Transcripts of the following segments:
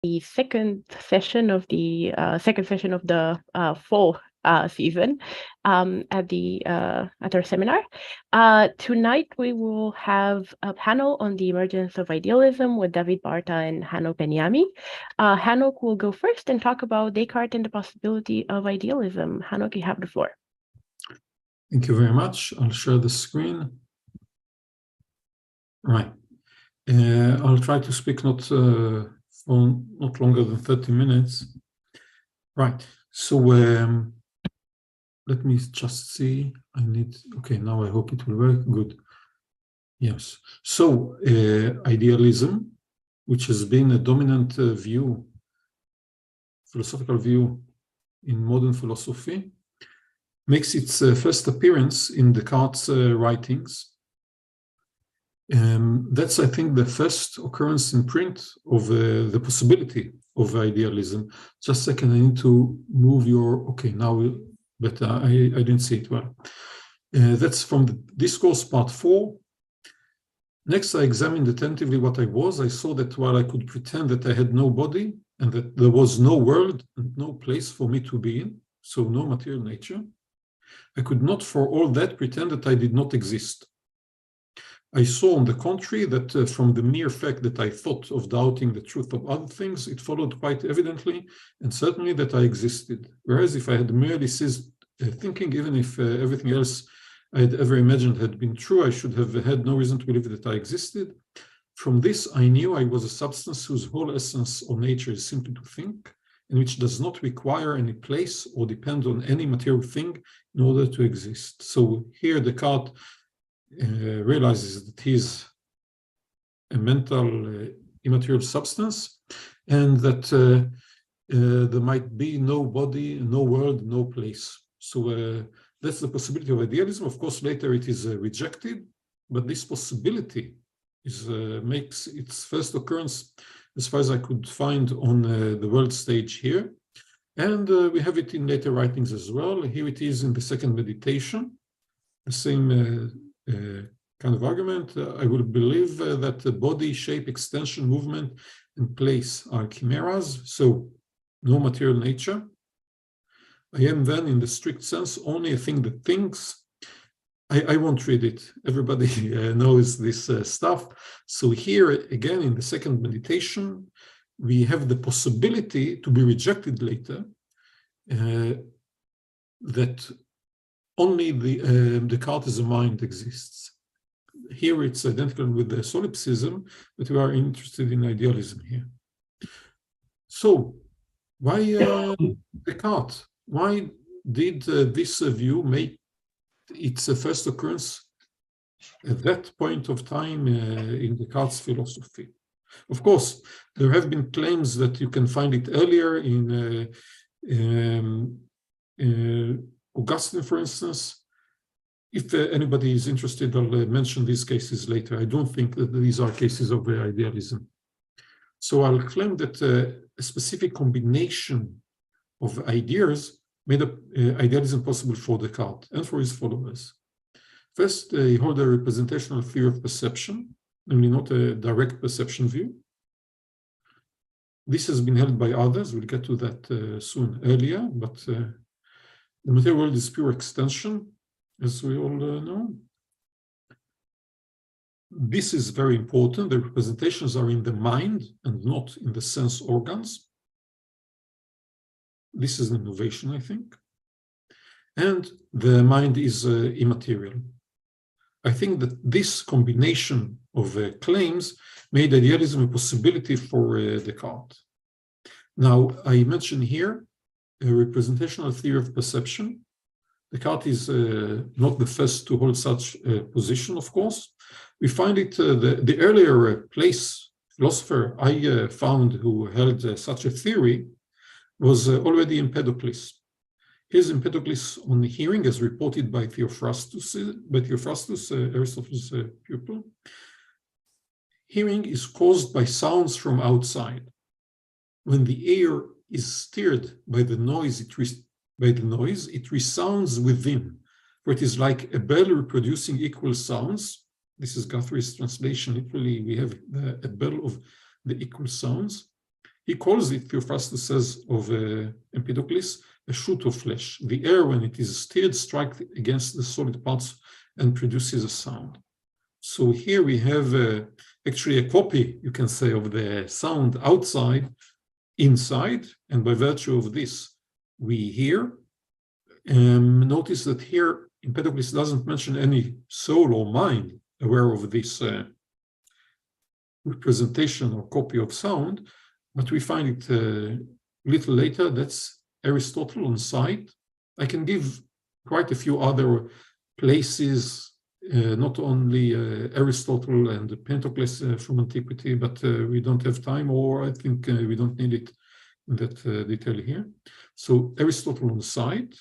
the second session of the fall season at our seminar. Tonight we will have a panel on the emergence of idealism with David Barta and Hanok Benyami. Hanok will go first and talk about Descartes and the possibility of idealism. Hanok, you have the floor. Thank you very much. I'll share the screen. Right. I'll try to speak not longer than 30 minutes. Right. So let me just see. Okay, now I hope it will work. Good. Yes. So idealism, which has been a dominant philosophical view in modern philosophy, makes its first appearance in Descartes' writings. That's, I think, the first occurrence in print of the possibility of idealism. Just a second, I need to move okay, now better. I didn't see it well. That's from the discourse part 4. Next, I examined attentively what I was. I saw that while I could pretend that I had no body and that there was no world and no place for me to be in, so no material nature, I could not for all that pretend that I did not exist. I saw, on the contrary, that from the mere fact that I thought of doubting the truth of other things, it followed quite evidently and certainly that I existed. Whereas if I had merely ceased thinking, even if everything else I had ever imagined had been true, I should have had no reason to believe that I existed. From this, I knew I was a substance whose whole essence or nature is simply to think, and which does not require any place or depend on any material thing in order to exist. So here Descartes realizes that he is a mental immaterial substance, and that there might be no body, no world, no place. So that's the possibility of idealism. Of course, later it is rejected, but this possibility makes its first occurrence, as far as I could find, on the world stage here. And we have it in later writings as well. Here it is in the second meditation, the same kind of argument. I will believe that the body, shape, extension, movement, and place are chimeras, so no material nature. I am then, in the strict sense, only a thing that thinks. I won't read it. Everybody knows this stuff. So here, again, in the second meditation, we have the possibility to be rejected later, that only the Descartes as a mind exists. Here it's identical with the solipsism, but we are interested in idealism here. So why Descartes? Why did this view make its first occurrence at that point of time in Descartes' philosophy? Of course, there have been claims that you can find it earlier in Augustine, for instance. If anybody is interested, I'll mention these cases later. I don't think that these are cases of idealism. So I'll claim that a specific combination of ideas made idealism possible for Descartes and for his followers. First, he held a representational theory of perception, namely not a direct perception view. This has been held by others. We'll get to that soon earlier, but the material world is pure extension, as we all know. This is very important. The representations are in the mind and not in the sense organs. This is an innovation, I think. And the mind is immaterial. I think that this combination of claims made idealism a possibility for Descartes. Now, I mention here a representational theory of perception. Descartes is not the first to hold such a position, of course. We find it, the earlier philosopher I found who held such a theory was already Empedocles. His Empedocles on hearing, as reported by Theophrastus, Aristotle's pupil. Hearing is caused by sounds from outside. When the air is stirred by the noise, it resounds within, for it is like a bell reproducing equal sounds. This is Guthrie's translation. Literally, we have a bell of the equal sounds. He calls it, Theophrastus says of Empedocles, a shoot of flesh. The air, when it is stirred, strikes against the solid parts and produces a sound. So here we have actually a copy, you can say, of the sound outside, inside, and by virtue of this, we hear. Notice that here, Empedocles doesn't mention any soul or mind aware of this representation or copy of sound, but we find it a little later. That's Aristotle on site. I can give quite a few other places, not only Aristotle and Pentocles from antiquity, but we don't have time, or I think we don't need it in that detail here. So Aristotle on site.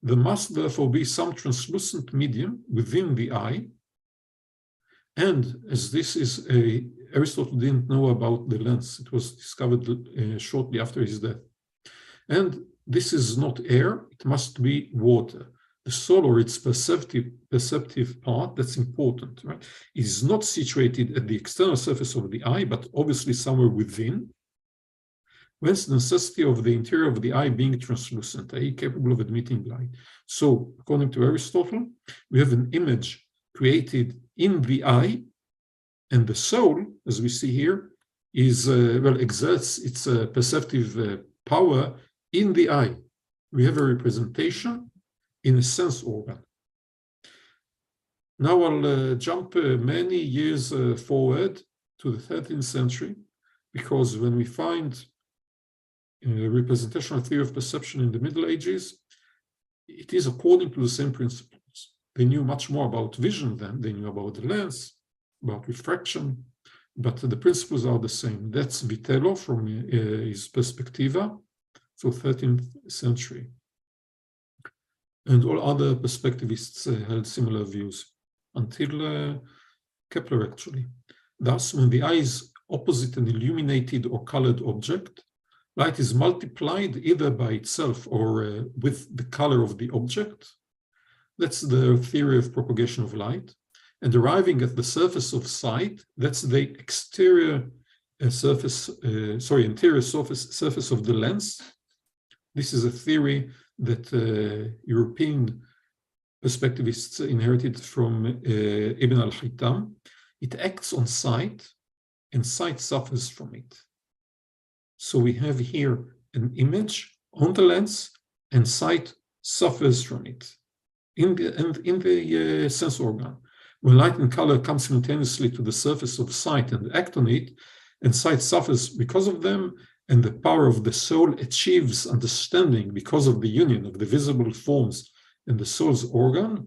There must therefore be some translucent medium within the eye. And as this is Aristotle didn't know about the lens. It was discovered shortly after his death. And this is not air, it must be water. The soul, or its perceptive part, that's important, right? It is not situated at the external surface of the eye, but obviously somewhere within. Whence the necessity of the interior of the eye being translucent, i.e. capable of admitting light. So, according to Aristotle, we have an image created in the eye, and the soul, as we see here, is exerts its perceptive power in the eye. We have a representation in a sense organ. Now I'll jump many years forward to the 13th century, because when we find representational theory of perception in the Middle Ages, it is according to the same principles. They knew much more about vision than they knew about the lens, about refraction, but the principles are the same. That's Vitello from his Perspectiva, so 13th century. And all other perspectivists held similar views until Kepler, actually. Thus, when the eye is opposite an illuminated or colored object, light is multiplied either by itself or with the color of the object. That's the theory of propagation of light. And arriving at the surface of sight, that's the exterior interior surface of the lens. This is a theory that European perspectivists inherited from Ibn al-Haytham. It acts on sight, and sight suffers from it. So we have here an image on the lens, and sight suffers from it in the sense organ. When light and color come simultaneously to the surface of sight and act on it, and sight suffers because of them, and the power of the soul achieves understanding because of the union of the visible forms and the soul's organ,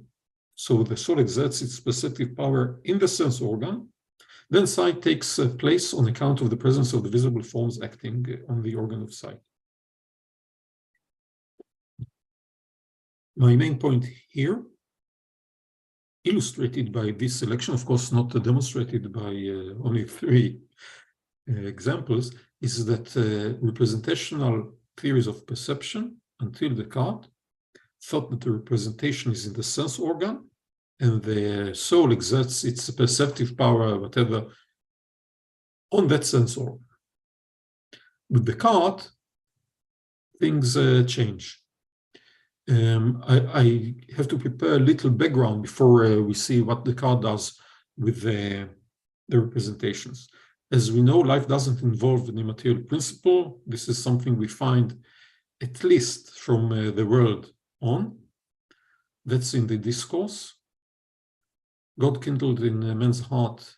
so the soul exerts its perceptive power in the sense organ, then sight takes place on account of the presence of the visible forms acting on the organ of sight. My main point here, illustrated by this selection, of course not demonstrated by only 3 examples, is that representational theories of perception until Descartes thought that the representation is in the sense organ, and the soul exerts its perceptive power, whatever, on that sense organ. With Descartes, things change. I have to prepare a little background before we see what Descartes does with the representations. As we know, life doesn't involve an immaterial principle. This is something we find at least from the world on. That's in the discourse. God kindled in man's heart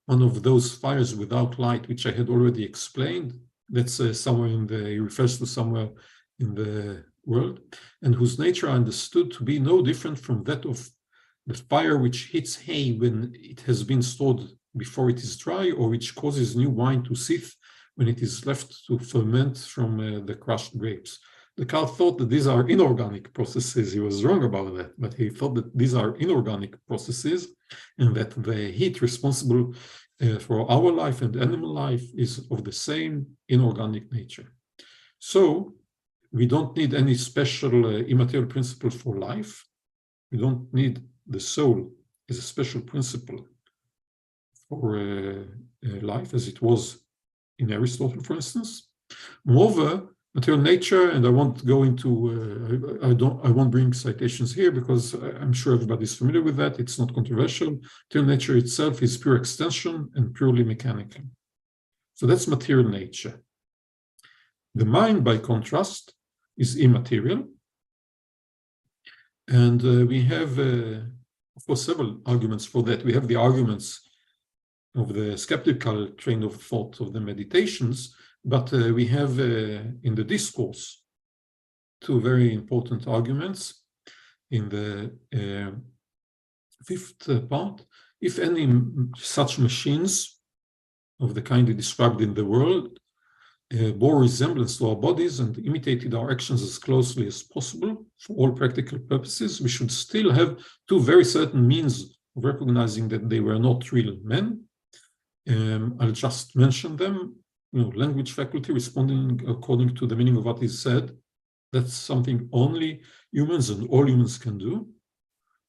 one of those fires without light, which I had already explained. That's somewhere he refers to somewhere in the world, and whose nature I understood to be no different from that of the fire which hits hay when it has been stored before it is dry, or which causes new wine to seethe when it is left to ferment from the crushed grapes. Descartes thought that these are inorganic processes. He was wrong about that, but he thought that these are inorganic processes, and that the heat responsible for our life and animal life is of the same inorganic nature. So we don't need any special immaterial principle for life. We don't need the soul as a special principle for life, as it was in Aristotle, for instance. Moreover, material nature, and I won't go into, I won't bring citations here because I'm sure everybody's familiar with that. It's not controversial. Material nature itself is pure extension and purely mechanical. So that's material nature. The mind, by contrast, is immaterial. And we have, of course, several arguments for that. We have the arguments of the skeptical train of thought of the meditations, but we have in the discourse two very important arguments in the fifth part. If any such machines of the kind described in the world bore resemblance to our bodies and imitated our actions as closely as possible for all practical purposes, we should still have two very certain means of recognizing that they were not real men. I'll just mention them. Language faculty responding according to the meaning of what is said. That's something only humans and all humans can do.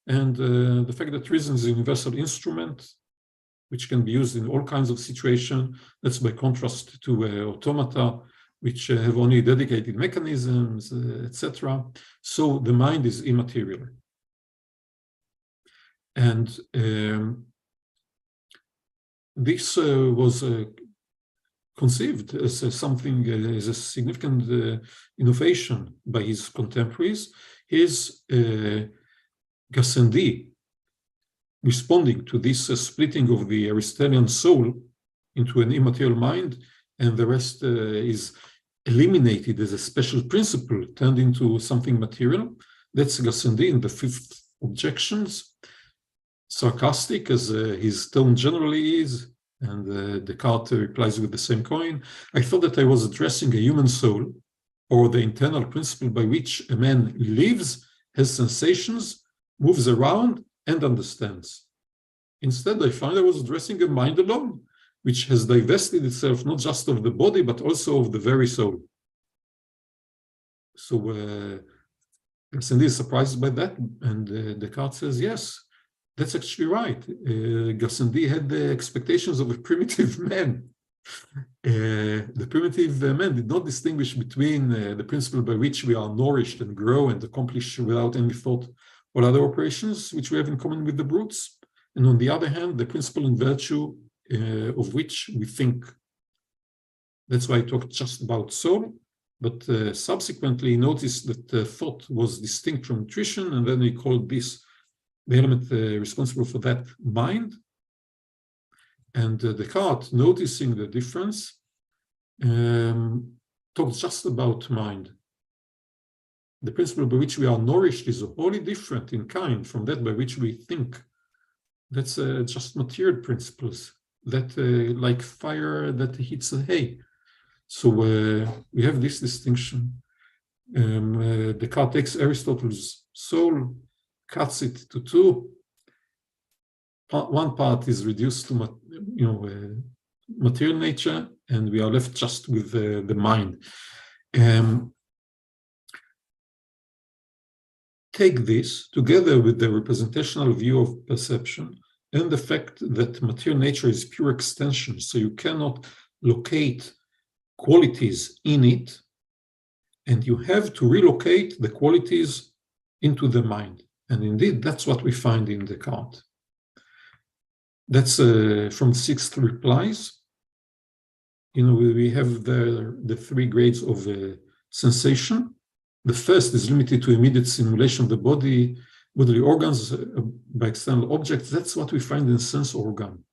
And the fact that reason is a universal instrument, which can be used in all kinds of situations. That's by contrast to automata, which have only dedicated mechanisms, etc. So the mind is immaterial. And this was conceived as something, as a significant innovation by his contemporaries. His Gassendi, responding to this splitting of the Aristotelian soul into an immaterial mind, and the rest is eliminated as a special principle, turned into something material. That's Gassendi in the fifth Objections, sarcastic as his tone generally is, and Descartes replies with the same coin. I thought that I was addressing a human soul, or the internal principle by which a man lives, has sensations, moves around, and understands. Instead, I found I was addressing a mind alone, which has divested itself not just of the body, but also of the very soul. So Gassendi is surprised by that, and Descartes says, yes, that's actually right. Gassendi had the expectations of a primitive man. The primitive man did not distinguish between the principle by which we are nourished and grow and accomplish without any thought all other operations which we have in common with the brutes, and on the other hand, the principle and virtue of which we think. That's why I talked just about soul, but subsequently noticed that thought was distinct from nutrition, and then he called this the element responsible for that mind. And Descartes, noticing the difference, talked just about mind. The principle by which we are nourished is wholly different in kind from that by which we think. That's just material principles, that like fire that heats the hay. So we have this distinction. Descartes takes Aristotle's soul, cuts it to two. One part is reduced to material nature, and we are left just with the mind. Take this together with the representational view of perception and the fact that material nature is pure extension, so you cannot locate qualities in it, and you have to relocate the qualities into the mind. And indeed, that's what we find in Descartes. That's from Sixth Replies. We have the three grades of sensation. The first is limited to immediate simulation of the bodily organs by external objects. That's what we find in sense organ.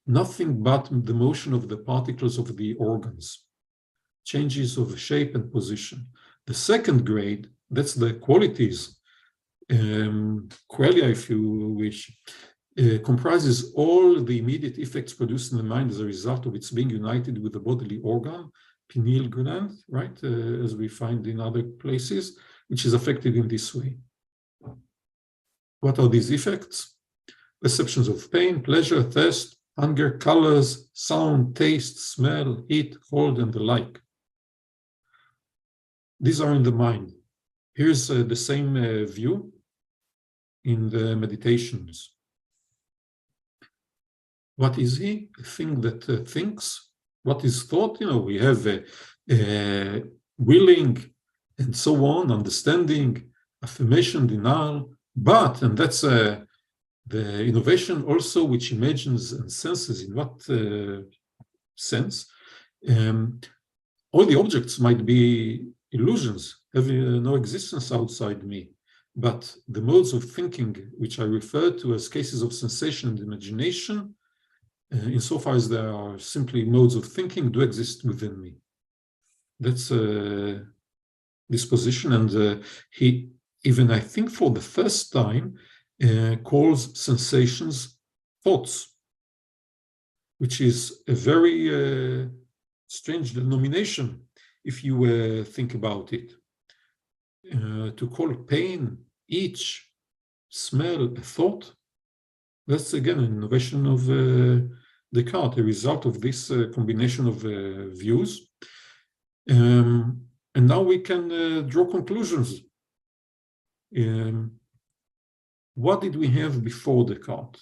Nothing but the motion of the particles of the organs, changes of shape and position. The second grade, that's the qualities, qualia, if you wish, comprises all the immediate effects produced in the mind as a result of its being united with the bodily organ, pineal gland, right, as we find in other places, which is affected in this way. What are these effects? Perceptions of pain, pleasure, thirst, hunger, colors, sound, taste, smell, heat, cold, and the like. These are in the mind. Here's the same view in the meditations. What is he? A thing that thinks, what is thought? We have willing and so on, understanding, affirmation, denial, but, and that's the innovation also, which imagines and senses. In what sense? All the objects might be illusions, having no existence outside me. But the modes of thinking, which I refer to as cases of sensation and imagination, insofar as they are simply modes of thinking, do exist within me. That's this position, and he even, I think, for the first time, calls sensations thoughts, which is a very strange denomination if you think about it. To call pain, itch, smell a thought, that's again an innovation of Descartes, a result of this combination of views. And now we can draw conclusions. What did we have before Descartes?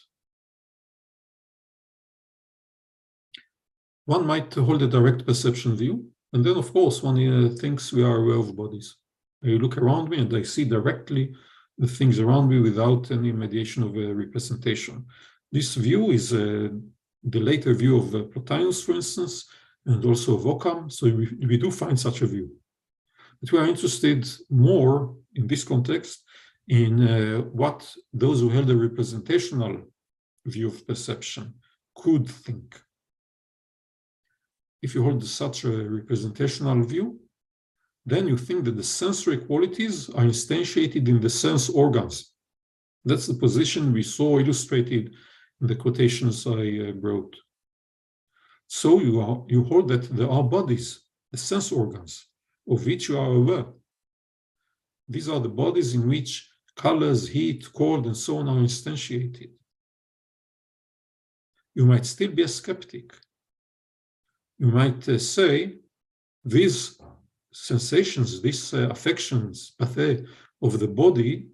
One might hold a direct perception view, and then, of course, one thinks we are aware of bodies. I look around me and I see directly the things around me without any mediation of a representation. This view is the later view of Plotinus, for instance, and also of Occam, so we do find such a view. But we are interested more in this context in what those who held a representational view of perception could think. If you hold such a representational view, then you think that the sensory qualities are instantiated in the sense organs. That's the position we saw illustrated in the quotations I brought. So you hold that there are bodies, the sense organs, of which you are aware. These are the bodies in which colors, heat, cold, and so on are instantiated. You might still be a skeptic. You might say, these sensations, these affections, pathe, of the body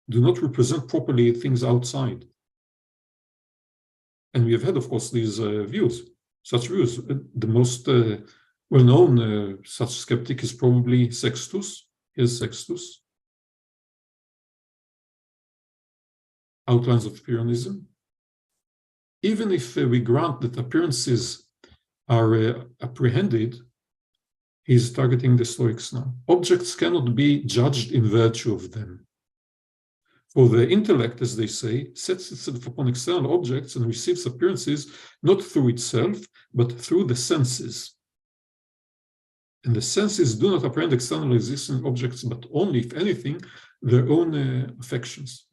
do not represent properly things outside. And we have had, of course, these views, such views. The most well-known such skeptic is probably Sextus. Here's Sextus. Outlines of Pyrrhonism. Even if we grant that appearances are apprehended, he's targeting the Stoics now. Objects cannot be judged in virtue of them. For the intellect, as they say, sets itself upon external objects and receives appearances not through itself, but through the senses. And the senses do not apprehend external existing objects, but only, if anything, their own affections.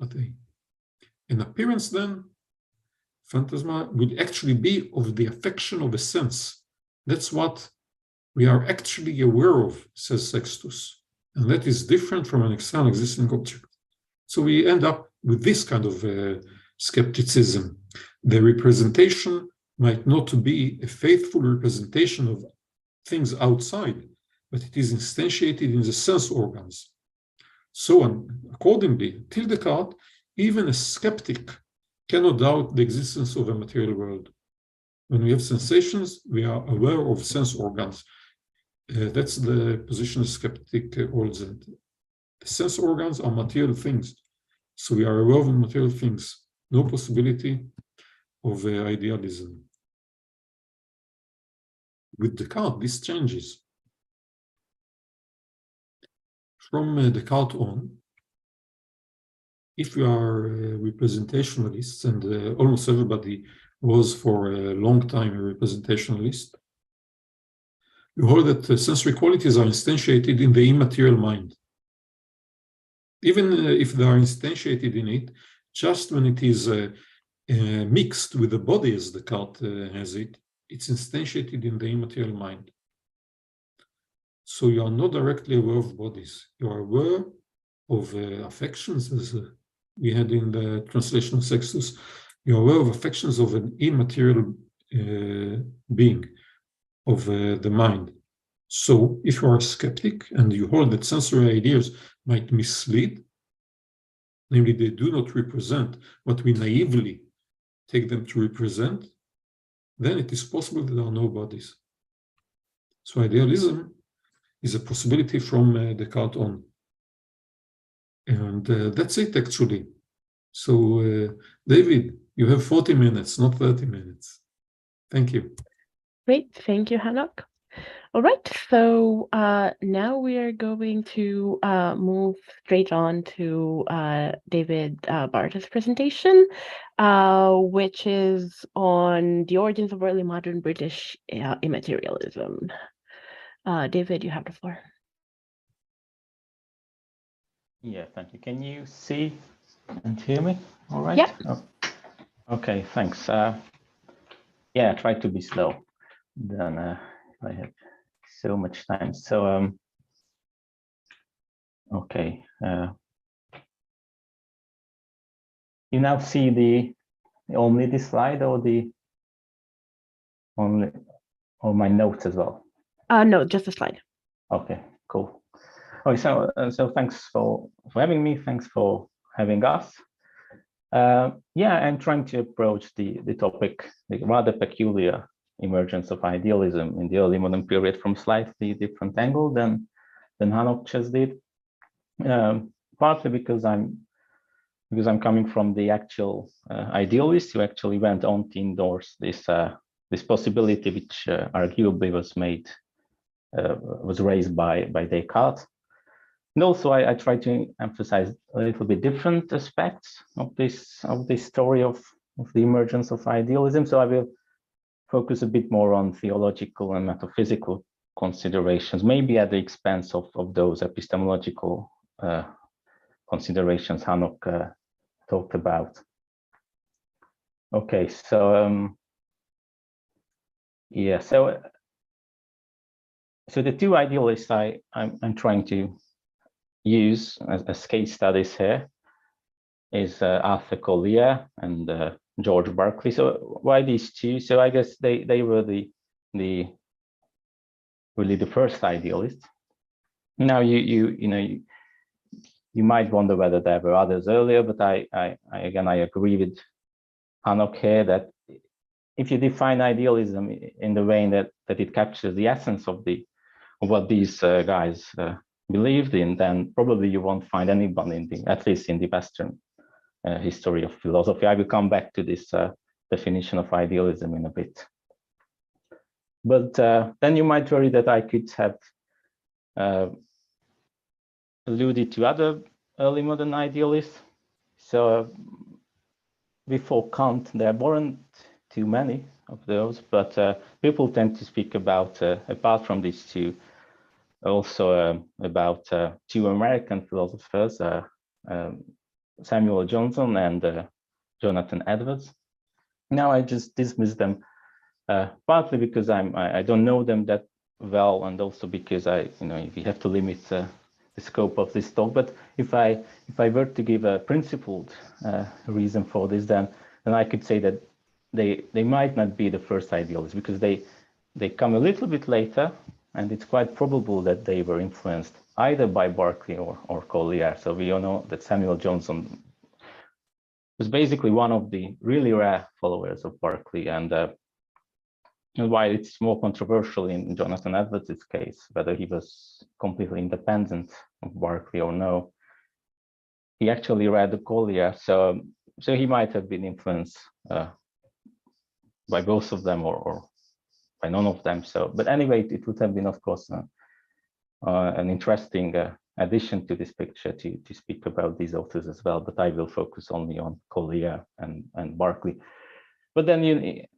An appearance, then, phantasma, would actually be of the affection of a sense. That's what we are actually aware of, says Sextus. And that is different from an external existing object. So we end up with this kind of skepticism. The representation might not be a faithful representation of things outside, but it is instantiated in the sense organs. So accordingly, till Descartes, even a skeptic cannot doubt the existence of a material world. When we have sensations, we are aware of sense organs. That's the position a skeptic holds. The sense organs are material things. So we are aware of material things. No possibility of idealism. With Descartes, this changes. From Descartes on, if you are representationalists, and almost everybody was for a long time a representationalist, you hold that sensory qualities are instantiated in the immaterial mind. Even if they are instantiated in it, just when it is mixed with the body, as Descartes has it, it's instantiated in the immaterial mind. So you are not directly aware of bodies. You are aware of affections, as we had in the translation of Sextus. You are aware of affections of an immaterial being, of the mind. So if you are a skeptic and you hold that sensory ideas might mislead, namely they do not represent what we naively take them to represent, then it is possible that there are no bodies. So idealism is a possibility from Descartes on. And that's it, actually. So, David, you have 40 minutes, not 30 minutes. Thank you. Great. Thank you, Hanok. All right, so now we are going to move straight on to David Barta's presentation, which is on the origins of early modern British immaterialism. David, you have the floor. Yeah, thank you. Can you see and hear me? All right. Yeah. Oh, okay, thanks. Yeah, try to be slow. Then I have so much time. So okay. You now see only the slide or the only or my notes as well? No, just a slide. Okay, cool. Okay, so thanks for having me. Thanks for having us. Yeah, I'm trying to approach the topic, the rather peculiar emergence of idealism in the early modern period from slightly different angle than Hanok just did. Partly because I'm coming from the actual idealist who actually went on to endorse this possibility, which arguably was raised by Descartes. And also, I try to emphasize a little bit different aspects of this story of the emergence of idealism. So I will focus a bit more on theological and metaphysical considerations, maybe at the expense of those epistemological considerations Hanok talked about. Okay, so yeah, so the two idealists I'm trying to use as case studies here is Arthur Collier and George Berkeley. So why these two? So I guess they were the really the first idealists. Now you might wonder whether there were others earlier, but I agree with Hanok here that if you define idealism in the way that it captures the essence of what these guys believed in, then probably you won't find anyone at least in the Western history of philosophy. I will come back to this definition of idealism in a bit. But then you might worry that I could have alluded to other early modern idealists. So before Kant, there weren't too many of those, but people tend to speak about, apart from these two, also about two American philosophers, Samuel Johnson and Jonathan Edwards. Now I just dismiss them partly because I don't know them that well, and also because we have to limit the scope of this talk. But if I were to give a principled reason for this, then I could say that they might not be the first idealists because they come a little bit later, and it's quite probable that they were influenced either by Berkeley or Collier. So we all know that Samuel Johnson was basically one of the really rare followers of Berkeley, and while it's more controversial in Jonathan Edwards' case, whether he was completely independent of Berkeley or no, he actually read the Collier, so he might have been influenced by both of them or by none of them. So, but anyway, it would have been, of course, an interesting addition to this picture to speak about these authors as well. But I will focus only on Collier and Berkeley. But then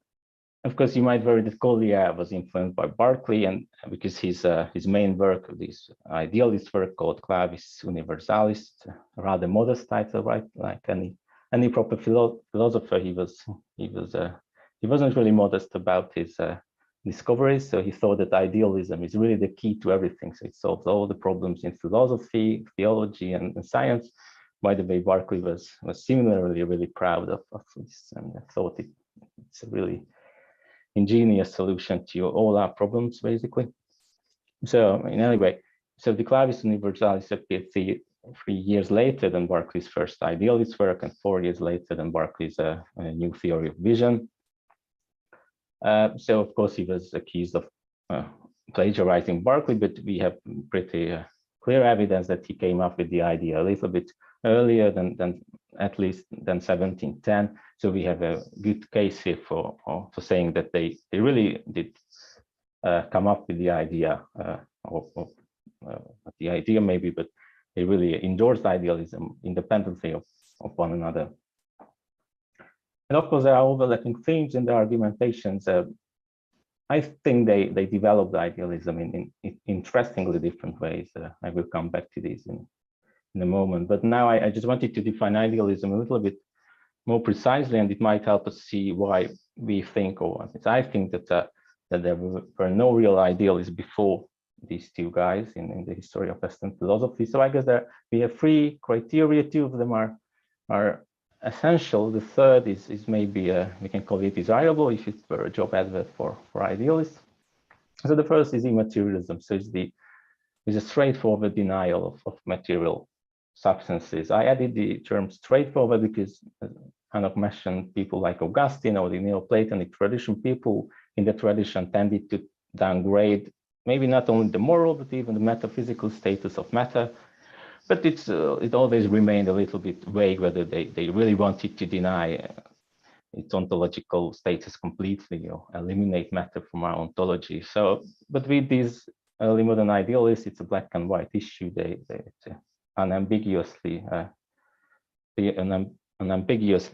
of course, you might worry that Collier was influenced by Berkeley, and because his main work, this idealist work called Clavis Universalis, a rather modest title, right? Like any proper philosopher, he wasn't really modest about his discoveries. So he thought that idealism is really the key to everything. So it solves all the problems in philosophy, theology, and science. By the way, Berkeley was similarly really proud of this, and thought it's a really ingenious solution to all our problems, basically. So in any way, so the Clavis Universalis appeared 3 years later than Berkeley's first idealist work, and 4 years later than Berkeley's new theory of vision. So of course he was accused of plagiarizing Berkeley, but we have pretty clear evidence that he came up with the idea a little bit earlier than at least than 1710. So we have a good case here for saying that they really did come up with the idea of the idea maybe, but they really endorsed idealism independently of one another. And of course, there are overlapping themes in the argumentations. I think they developed idealism in interestingly different ways. I will come back to this in a moment. But now I just wanted to define idealism a little bit more precisely, and it might help us see why we think, or at least I think, that there were no real idealists before these two guys in the history of Western philosophy. So I guess we have three criteria. Two of them are essential. The third is maybe we can call it desirable if it were a job advert for idealists. So the first is immaterialism. So it's a straightforward denial of material substances. I added the term straightforward because Hanok mentioned people like Augustine or the Neoplatonic tradition. People in the tradition tended to downgrade maybe not only the moral, but even the metaphysical status of matter. But it always remained a little bit vague whether they really wanted to deny its ontological status completely or eliminate matter from our ontology. So, but with these early modern idealists, it's a black and white issue. They unambiguously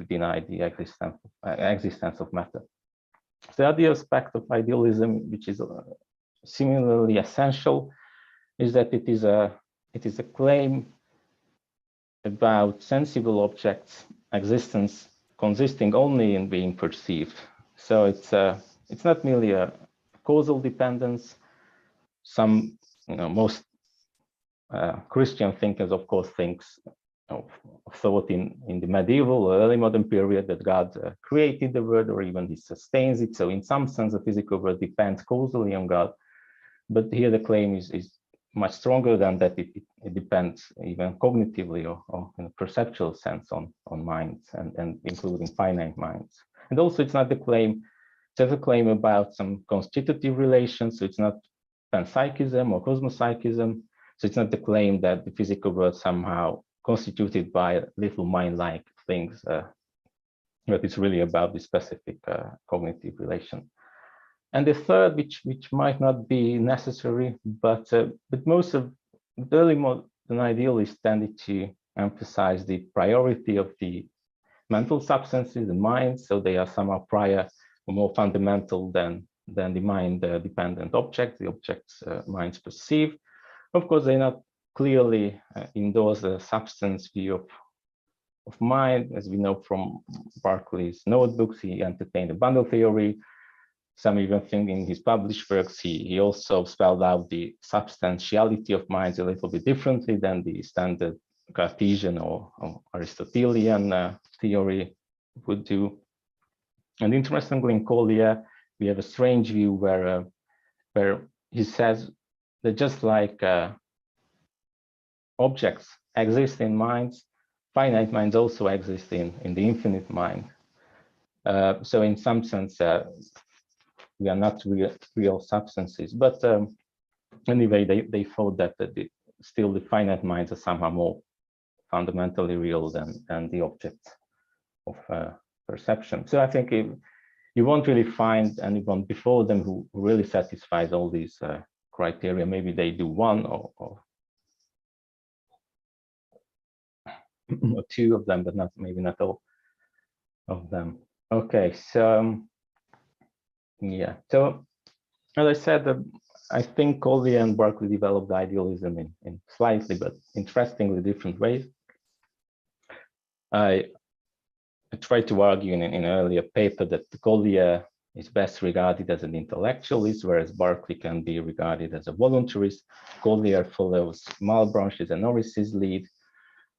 deny the existence of matter. The other aspect of idealism, which is similarly essential, is that it is a claim about sensible objects' existence consisting only in being perceived. So it's not merely a causal dependence. Some, most Christian thinkers, of course, thought in the medieval or early modern period that God created the world, or even he sustains it. So in some sense, the physical world depends causally on God. But here the claim is much stronger than that. It depends even cognitively or in a perceptual sense on minds, and including finite minds. And also, it's not the claim, it's a claim about some constitutive relations. So it's not panpsychism or cosmopsychism. So it's not the claim that the physical world somehow constituted by little mind-like things, but it's really about the specific cognitive relation. And the third, which might not be necessary, but most of the early modern idealists tended to emphasize the priority of the mental substances, the mind, so they are somehow prior or more fundamental than the mind-dependent objects, the objects minds perceive. Of course, they not clearly endorse the substance view of mind. As we know from Berkeley's notebooks, he entertained a bundle theory. Some even think in his published works, he also spelled out the substantiality of minds a little bit differently than the standard Cartesian or Aristotelian theory would do. And interestingly, in Collier, we have a strange view where he says that just like objects exist in minds, finite minds also exist in the infinite mind. So in some sense, we are not real substances. But anyway, they thought that still the finite minds are somehow more fundamentally real than the objects of perception. So I think you won't really find anyone before them who really satisfies all these criteria. Maybe they do one or two of them, but maybe not all of them. Okay, so yeah. So as I said, I think Collier and Berkeley developed idealism in slightly but interestingly different ways. I tried to argue in an earlier paper that Collier is best regarded as an intellectualist, whereas Berkeley can be regarded as a voluntarist. Collier follows Malebranche's and Norris's lead,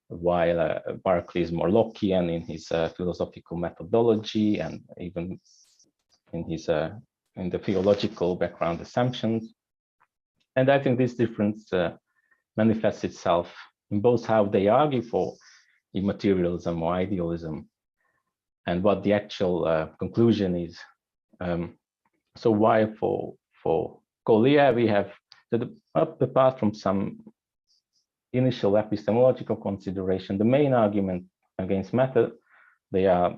while Berkeley is more Lockean in his philosophical methodology and even in his in the theological background assumptions. And I think this difference manifests itself in both how they argue for immaterialism or idealism and what the actual conclusion is. So why for Collier, we have, apart from some initial epistemological consideration, the main argument against matter, they are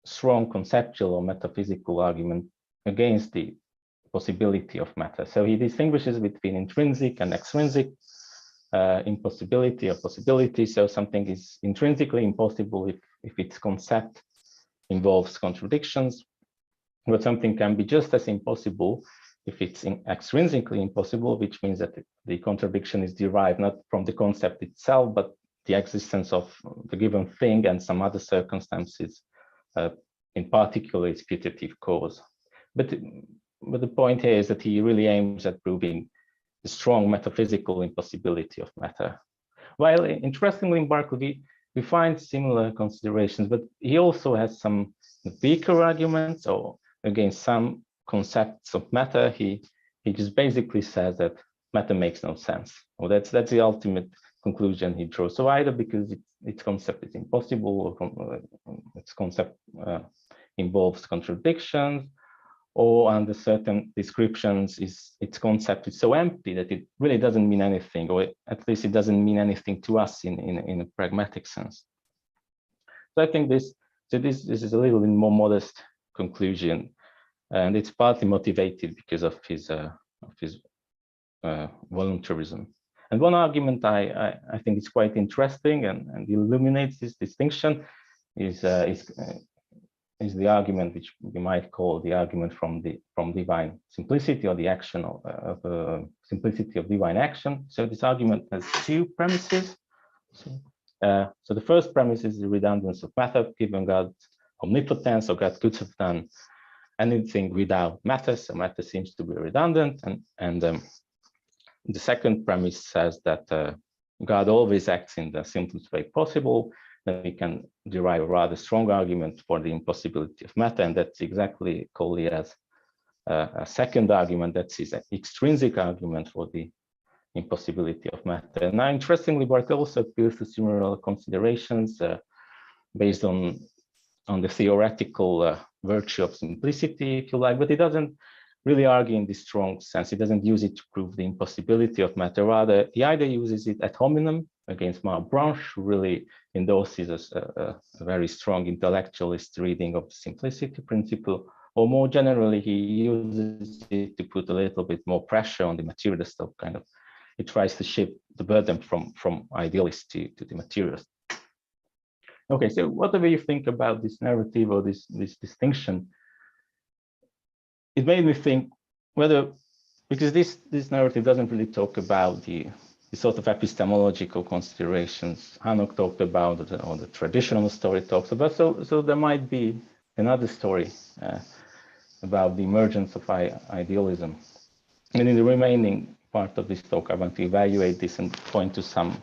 strong conceptual or metaphysical argument against the possibility of matter. So he distinguishes between intrinsic and extrinsic impossibility or possibility. So something is intrinsically impossible if its concept involves contradictions, but something can be just as impossible if it's extrinsically impossible, which means that the contradiction is derived not from the concept itself, but the existence of the given thing and some other circumstances, in particular its putative cause. But the point here is that he really aims at proving the strong metaphysical impossibility of matter. While interestingly in Berkeley, we find similar considerations, but he also has some weaker arguments or against some concepts of matter. He just basically says that matter makes no sense. Well, that's the ultimate conclusion he draws. So either because its concept is impossible, or its concept involves contradictions, or under certain descriptions its concept is so empty that it really doesn't mean anything, or at least it doesn't mean anything to us in a pragmatic sense. So I think this is a little bit more modest conclusion, and it's partly motivated because of his voluntarism. And one argument I think is quite interesting and illuminates this distinction is the argument which we might call the argument from divine simplicity, or the action of simplicity of divine action. So this argument has two premises. So the first premise is the redundance of matter, given God's omnipotence, or God could have done anything without matter, so matter seems to be redundant. And the second premise says that God always acts in the simplest way possible. Then we can derive a rather strong argument for the impossibility of matter, and that's exactly Collier's a second argument. That's his extrinsic argument for the impossibility of matter. Now, interestingly, Barth also appeals to similar considerations based on the theoretical virtue of simplicity, if you like, but he doesn't really argue in this strong sense. He doesn't use it to prove the impossibility of matter. Rather, he either uses it ad hominem against Malebranche, who really endorses a very strong intellectualist reading of the simplicity principle, or more generally, he uses it to put a little bit more pressure on the materialist. So kind of, he tries to shift the burden from idealists to the materialist. Okay, so whatever you think about this narrative or this distinction, it made me think whether, because this narrative doesn't really talk about the sort of epistemological considerations Hanok talked about, or the traditional story talks about. So there might be another story about the emergence of idealism. And in the remaining part of this talk, I want to evaluate this and point to some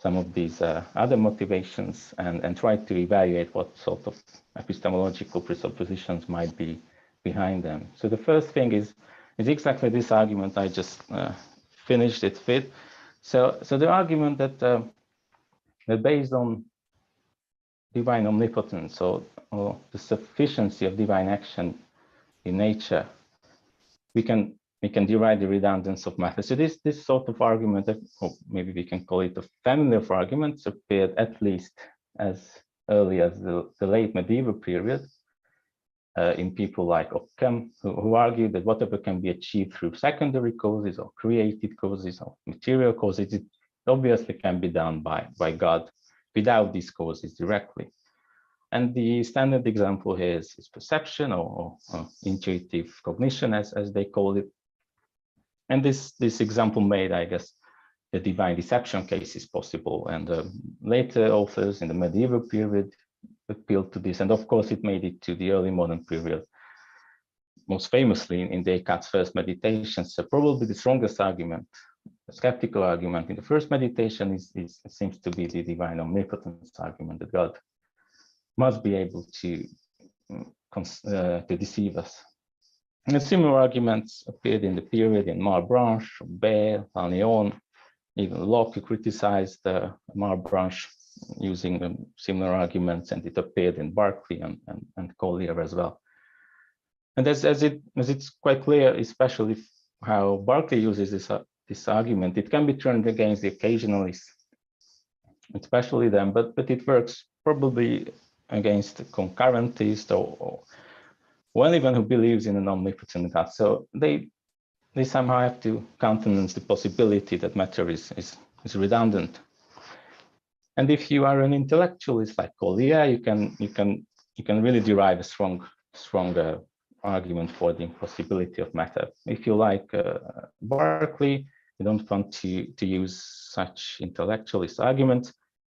of these other motivations and try to evaluate what sort of epistemological presuppositions might be behind them. So the first thing is exactly this argument I just finished it with. So the argument that based on divine omnipotence, or the sufficiency of divine action in nature, we can derive the redundance of matter. So this sort of argument, or maybe we can call it a family of arguments, appeared at least as early as the late medieval period in people like Occam, who argued that whatever can be achieved through secondary causes or created causes or material causes, it obviously can be done by God without these causes directly. And the standard example here is perception or intuitive cognition, as they call it. And this example made, I guess, the divine deception case is possible. And later authors in the medieval period appealed to this. And of course, it made it to the early modern period, most famously in Descartes' first meditation. So probably the strongest argument, the skeptical argument in the first meditation seems to be the divine omnipotence argument, that God must be able to deceive us. And similar arguments appeared in the period in Malebranche, Bayle, Lannion. Even Locke criticized Malebranche using similar arguments, and it appeared in Berkeley and Collier as well. And as it's quite clear, especially how Berkeley uses this argument. It can be turned against the occasionalists, especially them, but it works probably against the concurrentist or anyone who believes in an omnipotent God. So they somehow have to countenance the possibility that matter is redundant. And if you are an intellectualist like Collier, you can really derive a strong argument for the impossibility of matter. If you like Berkeley, you don't want to use such intellectualist arguments.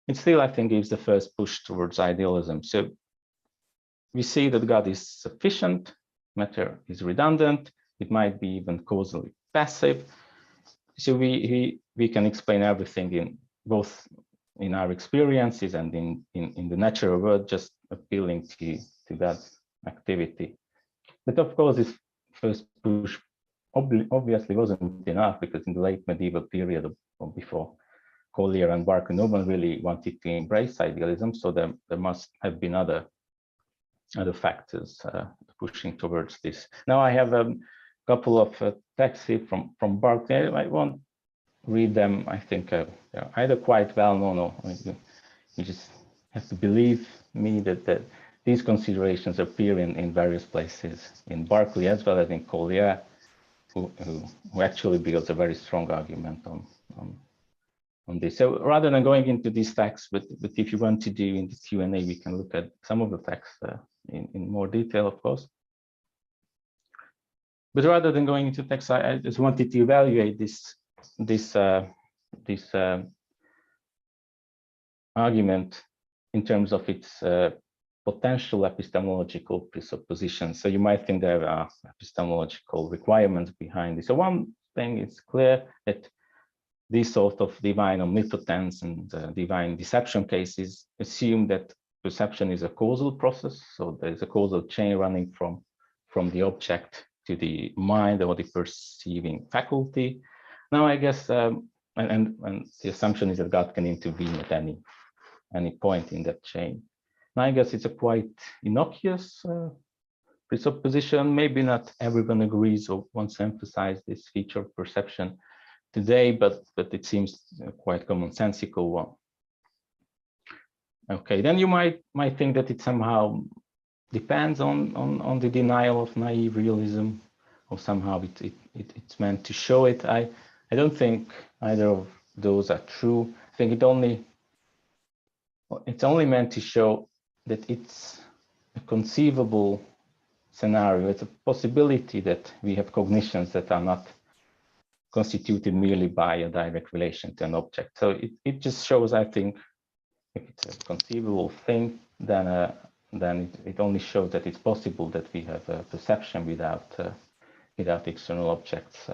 It still, I think, gives the first push towards idealism. So we see that God is sufficient, matter is redundant, it might be even causally passive. So we can explain everything in both in our experiences and in the natural world, just appealing to that activity. But of course, this first push obviously wasn't enough, because in the late medieval period or before Collier and Berkeley, no one really wanted to embrace idealism. So there must have been other factors pushing towards this. Now I have a couple of texts here from Berkeley. I won't read them. I think they're either quite well known, or you just have to believe me that these considerations appear in various places in Berkeley as well as in Collier, who actually builds a very strong argument on this. So rather than going into these texts, but if you want to do in the Q&A, we can look at some of the texts in more detail, of course. But rather than going into text, I just wanted to evaluate this argument in terms of its potential epistemological presuppositions. So you might think there are epistemological requirements behind this. So one thing is clear, that these sort of divine omnipotence and divine deception cases assume that perception is a causal process. So there's a causal chain running from the object to the mind or the perceiving faculty. Now, I guess, and the assumption is that God can intervene at any point in that chain. Now, I guess it's a quite innocuous presupposition. Maybe not everyone agrees or wants to emphasize this feature of perception today, but it seems quite commonsensical one. Okay, then you might think that it somehow depends on the denial of naive realism, or somehow it's meant to show it. I don't think either of those are true. I think it's only meant to show that it's a conceivable scenario. It's a possibility that we have cognitions that are not constituted merely by a direct relation to an object. So it just shows, I think, if it's a conceivable thing, then it only shows that it's possible that we have a perception without external objects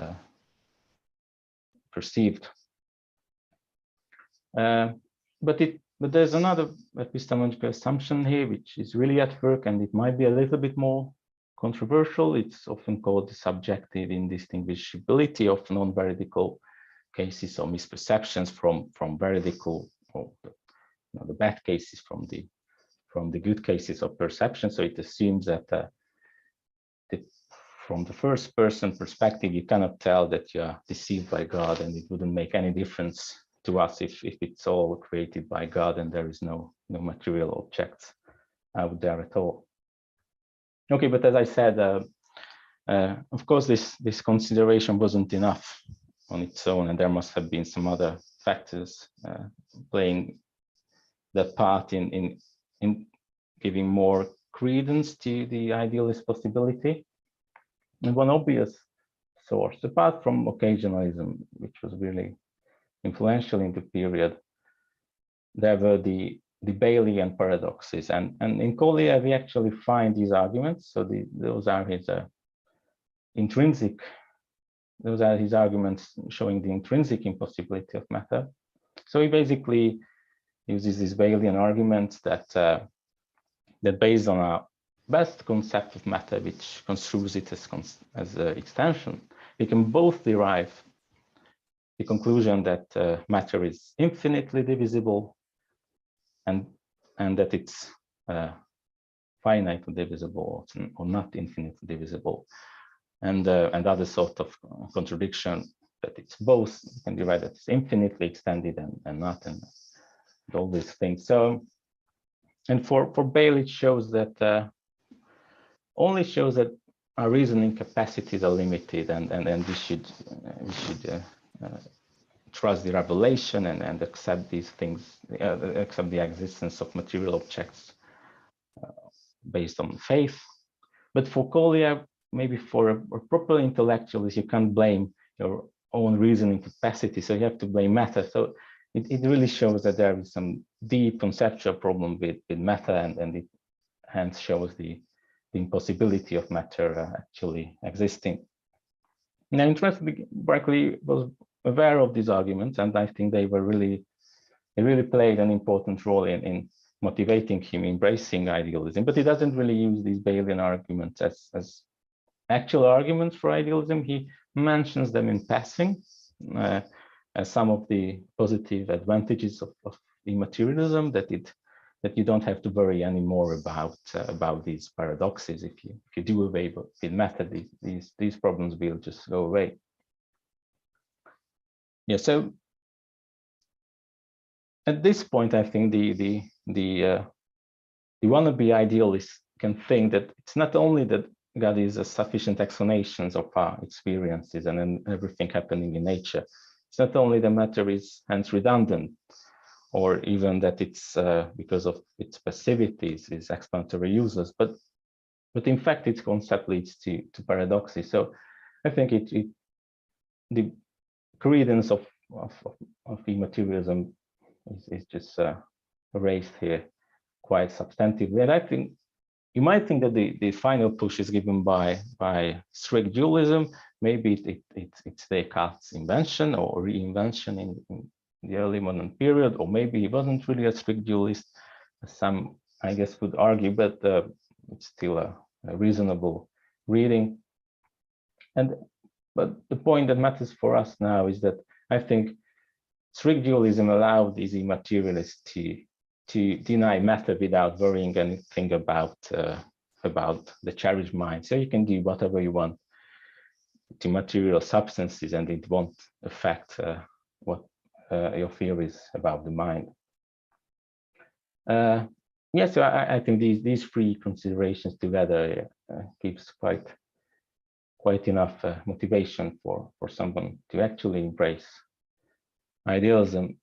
perceived. But there's another epistemological assumption here which is really at work, and it might be a little bit more controversial. It's often called the subjective indistinguishability of non-veridical cases or misperceptions from veridical, or the bad cases from the good cases of perception. So it assumes that from the first person perspective, you cannot tell that you are deceived by God, and it wouldn't make any difference to us if it's all created by God and there is no material objects out there at all. Okay, but as I said, of course, this consideration wasn't enough on its own, and there must have been some other factors playing that part in giving more credence to the idealist possibility. And one obvious source, apart from occasionalism, which was really influential in the period, there were the Bayesian paradoxes, and in Collier we actually find these arguments. So those are his arguments showing the intrinsic impossibility of matter. So he basically uses these Bayesian arguments that based on our best concept of matter, which construes it as extension, we can both derive the conclusion that matter is infinitely divisible, and that it's finitely divisible or not infinitely divisible. and other sort of contradiction, that it's both. You can divide that it's infinitely extended and not, and all these things. So, and for Bale, it shows that only shows that our reasoning capacities are limited, and we should trust the revelation and accept these things, accept the existence of material objects based on faith. But for Collier, maybe for a proper intellectualist, you can't blame your own reasoning capacity, so you have to blame matter. So it really shows that there is some deep conceptual problem with matter, and it hence shows the impossibility of matter actually existing. Now, interestingly, Berkeley was aware of these arguments, and I think they really played an important role in motivating him embracing idealism. But he doesn't really use these Bayesian arguments as actual arguments for idealism. He mentions them in passing as some of the positive advantages of immaterialism, that you don't have to worry anymore about these paradoxes. If you do away with matter, these problems will just go away. Yeah. So at this point, I think the wannabe idealist can think that it's not only that God is a sufficient explanations of our experiences and everything happening in nature. It's not only the matter is hence redundant, or even that it's because of its passivities is explanatory useless, but in fact its concept leads to paradoxes. So I think the credence of immaterialism is just erased here quite substantively. And I think you might think that the final push is given by strict dualism. Maybe it's Descartes' invention or reinvention in the early modern period, or maybe he wasn't really a strict dualist, as some, I guess, would argue, but it's still a reasonable reading. But the point that matters for us now is that I think strict dualism allowed these immaterialists to deny matter without worrying anything about the cherished mind. So you can do whatever you want to material substances, and it won't affect what your theories about the mind. Yeah, so I think these three considerations together gives quite enough motivation for someone to actually embrace idealism.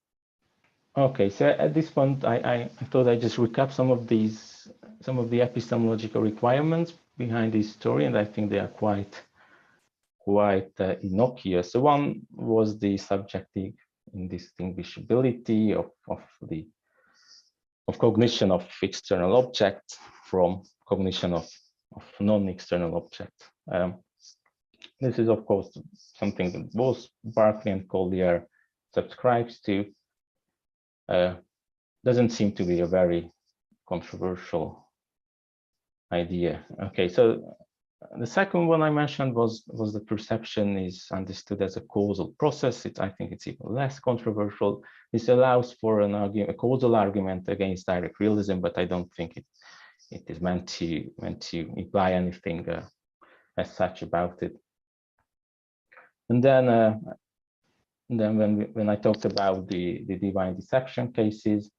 Okay, so at this point, I thought I'd just recap some of the epistemological requirements behind this story, and I think they are quite innocuous. So one was the subjective indistinguishability of cognition of external objects from cognition of non-external objects. This is, of course, something that both Berkeley and Collier subscribes to. Doesn't seem to be a very controversial idea. Okay, so the second one I mentioned was the perception is understood as a causal process. I think it's even less controversial. This allows for a causal argument against direct realism, but I don't think it is meant to imply anything as such about it. And then when I talked about the divine deception cases,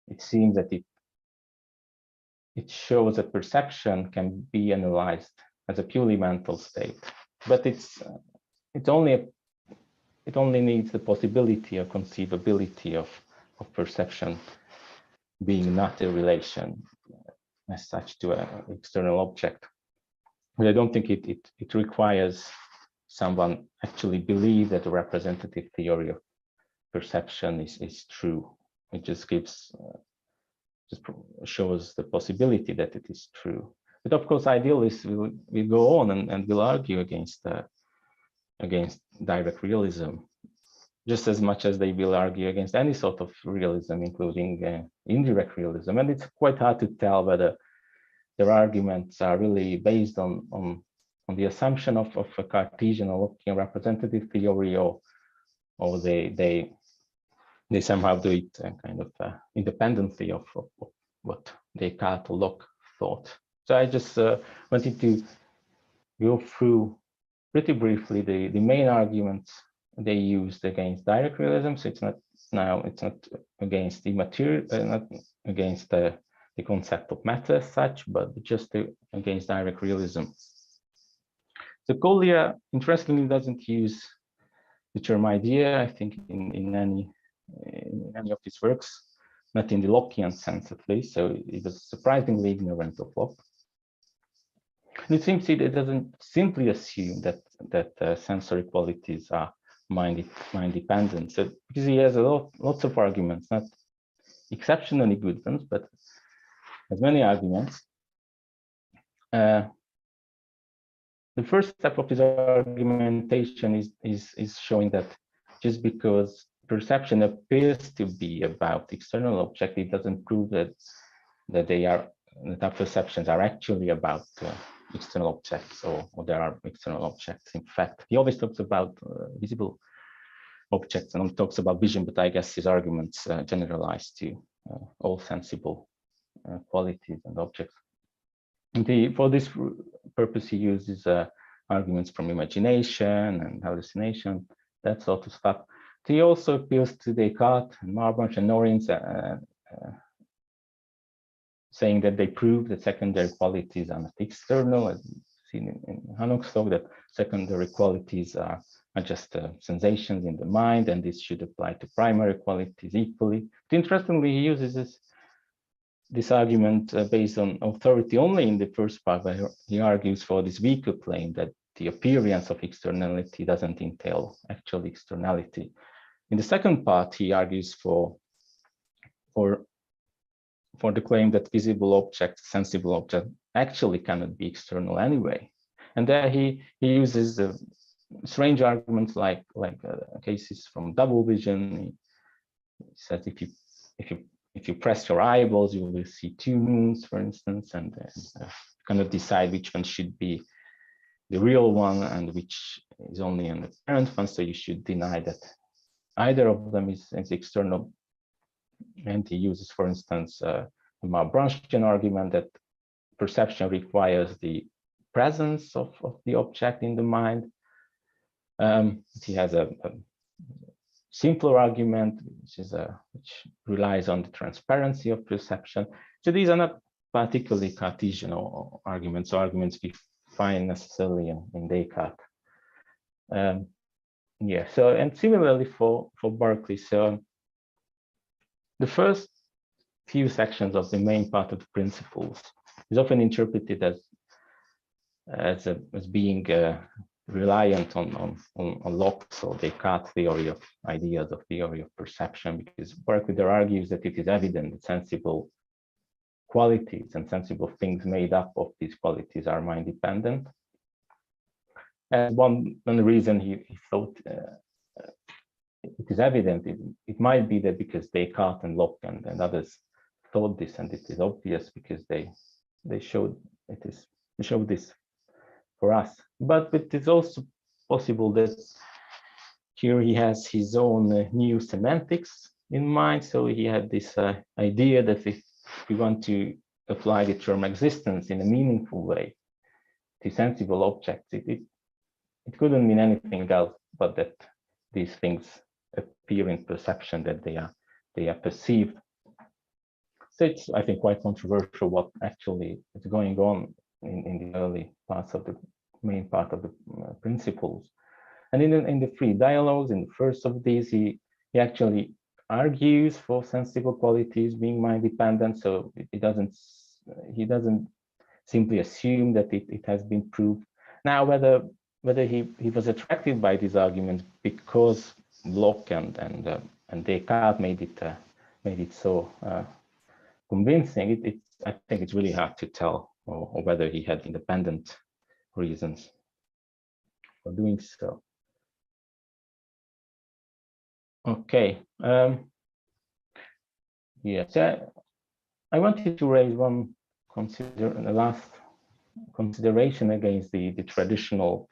it seems that it shows that perception can be analyzed as a purely mental state, but it only needs the possibility or conceivability of perception being not a relation as such to an external object. But I don't think it requires someone actually believe that a representative theory of perception is true. It just gives just shows the possibility that it is true. But of course, idealists will go on and will argue against direct realism, just as much as they will argue against any sort of realism, including indirect realism. And it's quite hard to tell whether their arguments are really based on the assumption of a Cartesian or Lockean representative theory, or they somehow do it kind of independently of what Descartes or Locke thought. So I just wanted to go through pretty briefly, the main arguments they used against direct realism. So it's not against the material, not against the concept of matter as such, but just against direct realism. So Collier, interestingly, doesn't use the term idea, I think, in any of his works, not in the Lockean sense at least. So he was surprisingly ignorant of Locke. And it seems he doesn't simply assume that sensory qualities are mind dependent. So because he has lots of arguments, not exceptionally good ones, but has many arguments. The first step of his argumentation is showing that just because perception appears to be about external object, it doesn't prove that our perceptions are actually about external objects, or there are external objects. In fact, he always talks about visible objects and only talks about vision, but I guess his arguments generalize to all sensible qualities and objects. And for this purpose, he uses arguments from imagination and hallucination, that sort of stuff. He also appeals to Descartes and Malebranche and Norins, saying that they prove that secondary qualities are not external, as seen in Hanok's talk, that secondary qualities are just sensations in the mind, and this should apply to primary qualities equally. But interestingly, he uses this argument based on authority only in the first part, where he argues for this weaker claim that the appearance of externality doesn't entail actual externality. In the second part, he argues for the claim that visible objects, sensible objects, actually cannot be external anyway. And there he uses strange arguments like cases from double vision. He says if you press your eyeballs, you will see two moons, for instance, and you cannot decide which one should be the real one and which is only an apparent one. So you should deny that either of them is external. And he uses, for instance, a Malebranchian argument that perception requires the presence of the object in the mind. He has a simpler argument, which relies on the transparency of perception. So these are not particularly Cartesian arguments we find necessarily in Descartes. Yeah. So, and similarly for Berkeley. So the first few sections of the main part of the principles is often interpreted as being reliant on Locke's or Descartes' theory of ideas, of theory of perception, because Berkeley there argues that it is evident that sensible qualities and sensible things made up of these qualities are mind dependent. And one reason he thought it is evident, it might be that because Descartes and Locke and others thought this, and it is obvious because they showed this for us. But it is also possible that here he has his own new semantics in mind. So he had this idea that if we want to apply the term existence in a meaningful way to sensible objects, it couldn't mean anything else but that these things appear in perception, that they are perceived. So it's, I think, quite controversial what actually is going on in the early parts of the main part of the principles. And in the three dialogues, in the first of these, he actually argues for sensible qualities being mind dependent. So he doesn't simply assume that it has been proved. Now, whether he was attracted by these arguments because Locke and Descartes made it so convincing, I think it's really hard to tell, or whether he had independent reasons for doing so. Okay. Yes, I wanted to raise the last consideration against the traditional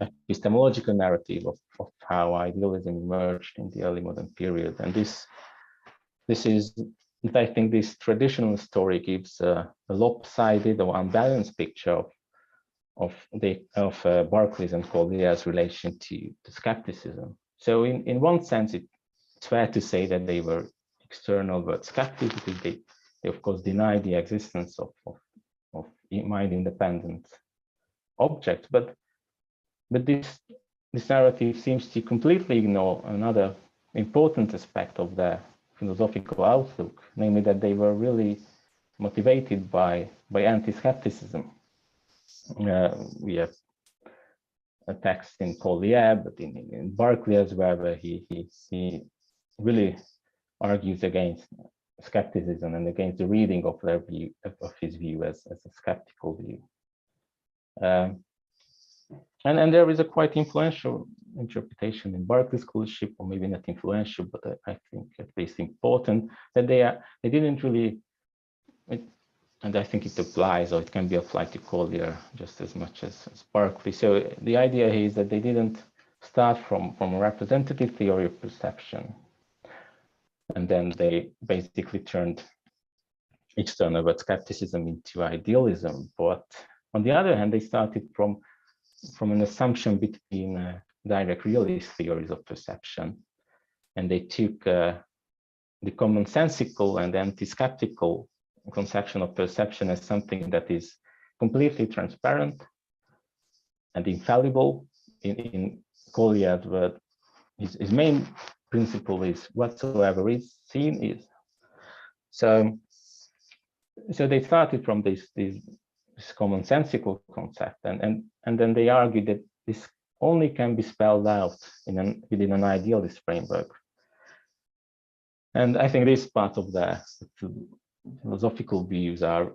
epistemological narrative of how idealism emerged in the early modern period. And this is, I think, this traditional story gives a lopsided or unbalanced picture Berkeley's and Collier's relation to skepticism. So in one sense, it's fair to say that they were external but skeptics, because they of course deny the existence of mind-independent objects. But this narrative seems to completely ignore another important aspect of their philosophical outlook, namely that they were really motivated by anti-skepticism. We have a text in Collier, but in Berkeley as well, where he really argues against skepticism and against the reading of their view, of his view as a skeptical view. And there is a quite influential interpretation in Berkeley scholarship, or maybe not influential, but I think at least important, that they didn't really, and I think it applies, or it can be applied to Collier just as much as Berkeley. So the idea here is that they didn't start from a representative theory of perception, and then they basically turned external but skepticism into idealism. But on the other hand, they started from an assumption between direct realist theories of perception, and they took the commonsensical and anti-skeptical conception of perception as something that is completely transparent and infallible. In Collier's word, his main principle is whatsoever is seen is. So they started from this commonsensical concept, and then they argued that this only can be spelled out within an idealist framework. And I think this part of the philosophical views are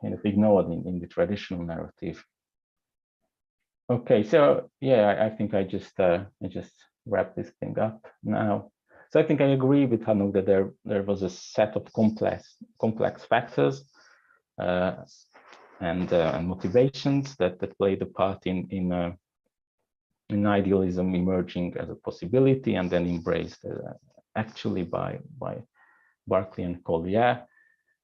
kind of ignored in the traditional narrative. Okay, so yeah, I think I just wrap this thing up now. So I think I agree with Hanuk that there was a set of complex factors and motivations that played a part in idealism emerging as a possibility, and then embraced actually by Berkeley and Collier.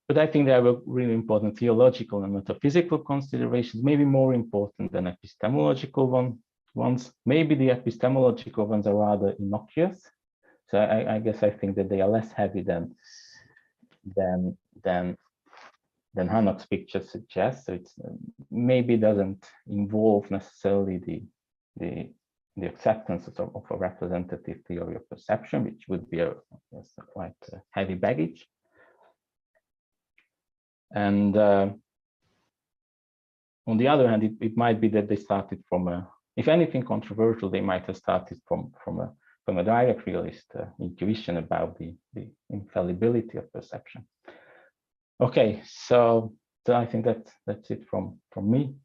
But I think there were really important theological and metaphysical considerations, maybe more important than epistemological ones. Maybe the epistemological ones are rather innocuous. So I guess I think that they are less heavy than Hanuk's picture suggests. So it's maybe doesn't involve necessarily the acceptance of a representative theory of perception, which would be a quite heavy baggage. And on the other hand, it might be that they started from if anything controversial, they might have started from a direct realist intuition about the infallibility of perception. Okay, so I think that's it from me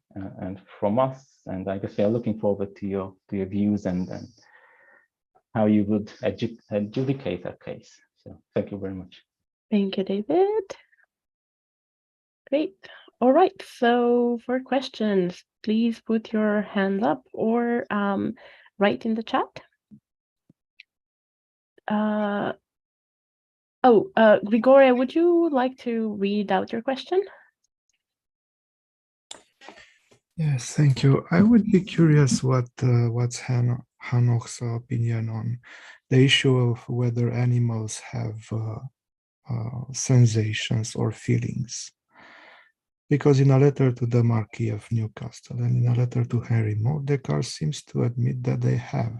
and from us, and I guess we are looking forward to your views and how you would adjudicate our case. So thank you very much. Thank you, David. Great. All right. So for questions, please put your hands up or write in the chat. Grigoria, would you like to read out your question? Yes, thank you. I would be curious what's Hanuk's opinion on the issue of whether animals have sensations or feelings. Because in a letter to the Marquis of Newcastle and in a letter to Henry Moore, Descartes seems to admit that they have.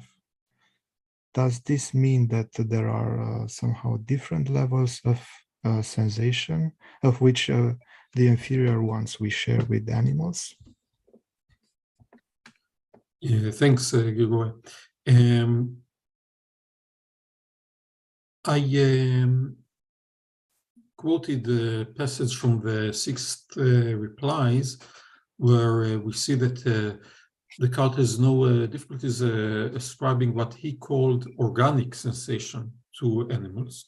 Does this mean that there are somehow different levels of sensation, of which the inferior ones we share with animals? Yeah, thanks, Grigore. I quoted the passage from the sixth replies, where we see that Descartes has no difficulties ascribing what he called organic sensation to animals.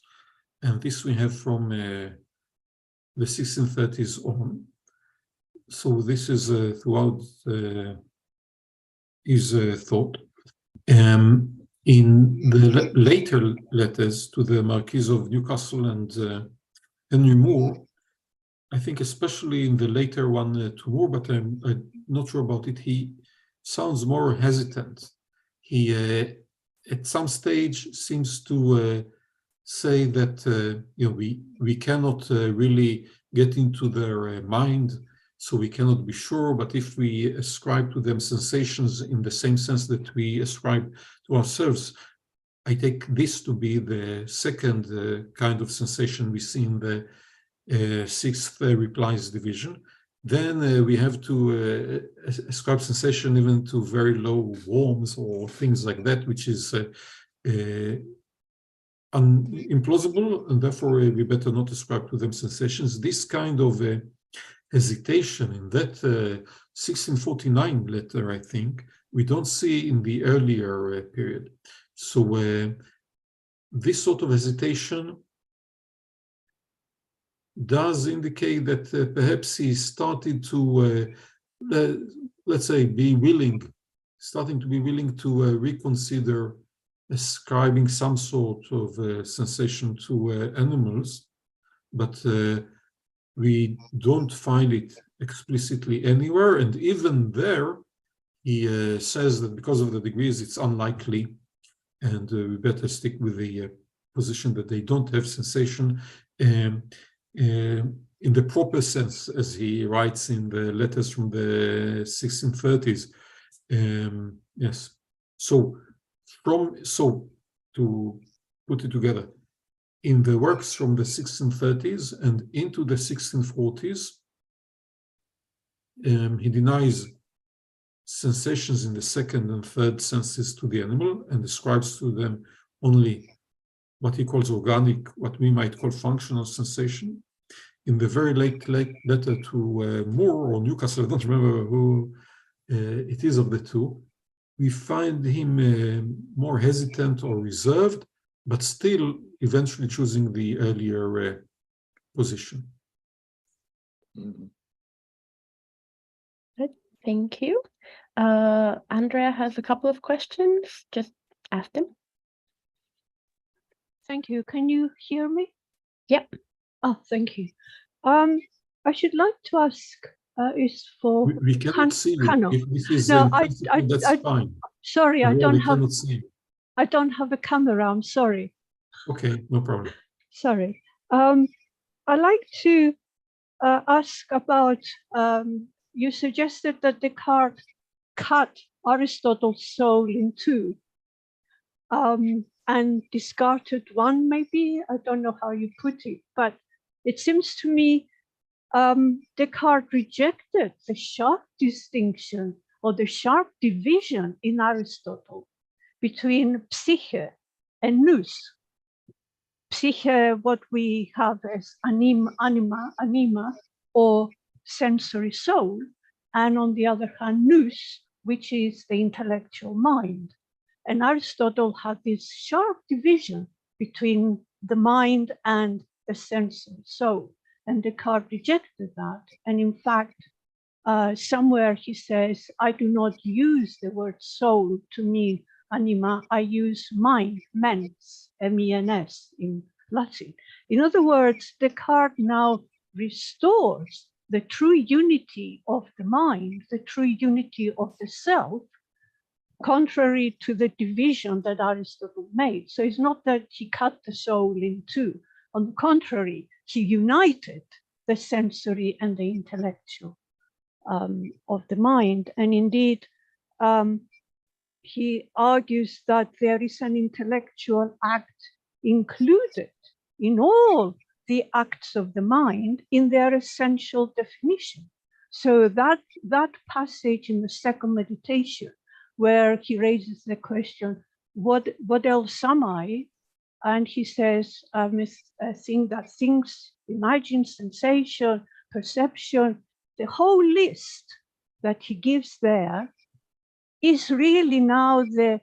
And this we have from the 1630s on. So this is throughout his thought. In the later letters to the Marquis of Newcastle and Henry Moore, I think especially in the later one to Moore, but I not sure about it. He sounds more hesitant. He, at some stage, seems to say that we cannot really get into their mind, so we cannot be sure. But if we ascribe to them sensations in the same sense that we ascribe to ourselves, I take this to be the second kind of sensation we see in the sixth replies division. Then we have to ascribe sensation even to very low worms or things like that, which is implausible, and therefore we better not ascribe to them sensations. This kind of hesitation in that 1649 letter, I think, we don't see in the earlier period. So this sort of hesitation does indicate that perhaps he started to, let's say, starting to be willing to reconsider ascribing some sort of sensation to animals, but we don't find it explicitly anywhere. And even there, he says that because of the degrees, it's unlikely, and we better stick with the position that they don't have sensation in the proper sense, as he writes in the letters from the 1630s. Yes. So to put it together, in the works from the 1630s and into the 1640s, he denies sensations in the second and third senses to the animal and ascribes to them only what he calls organic, what we might call functional sensation. In the very late letter to Moore or Newcastle, I don't remember who it is of the two, we find him more hesitant or reserved, but still eventually choosing the earlier position. Good. Thank you. Andrea has a couple of questions. Just ask them. Thank you. Can you hear me? Yep. Oh, thank you. I should like to ask is for we cannot see you. Hanno. If this is No, that's fine. Sorry, I don't have a camera. I'm sorry. Okay, no problem. Sorry. I'd like to ask about, you suggested that Descartes cut Aristotle's soul in two and discarded one, maybe. I don't know how you put it, but it seems to me Descartes rejected the sharp distinction or the sharp division in Aristotle between psyche and nous. Psyche, what we have as anima, or sensory soul, and on the other hand, nous, which is the intellectual mind. And Aristotle had this sharp division between the mind and the sensory soul. And Descartes rejected that. And in fact, somewhere he says, I do not use the word soul to mean anima, I use mind, mens, M-E-N-S in Latin. In other words, Descartes now restores the true unity of the mind, the true unity of the self, contrary to the division that Aristotle made. So it's not that he cut the soul in two. On the contrary, he united the sensory and the intellectual of the mind. And indeed, he argues that there is an intellectual act included in all the acts of the mind in their essential definition. So that passage in the second meditation, where he raises the question, what else am I? And he says, a thing that thinks, imagines, sensation, perception, the whole list that he gives there is really now the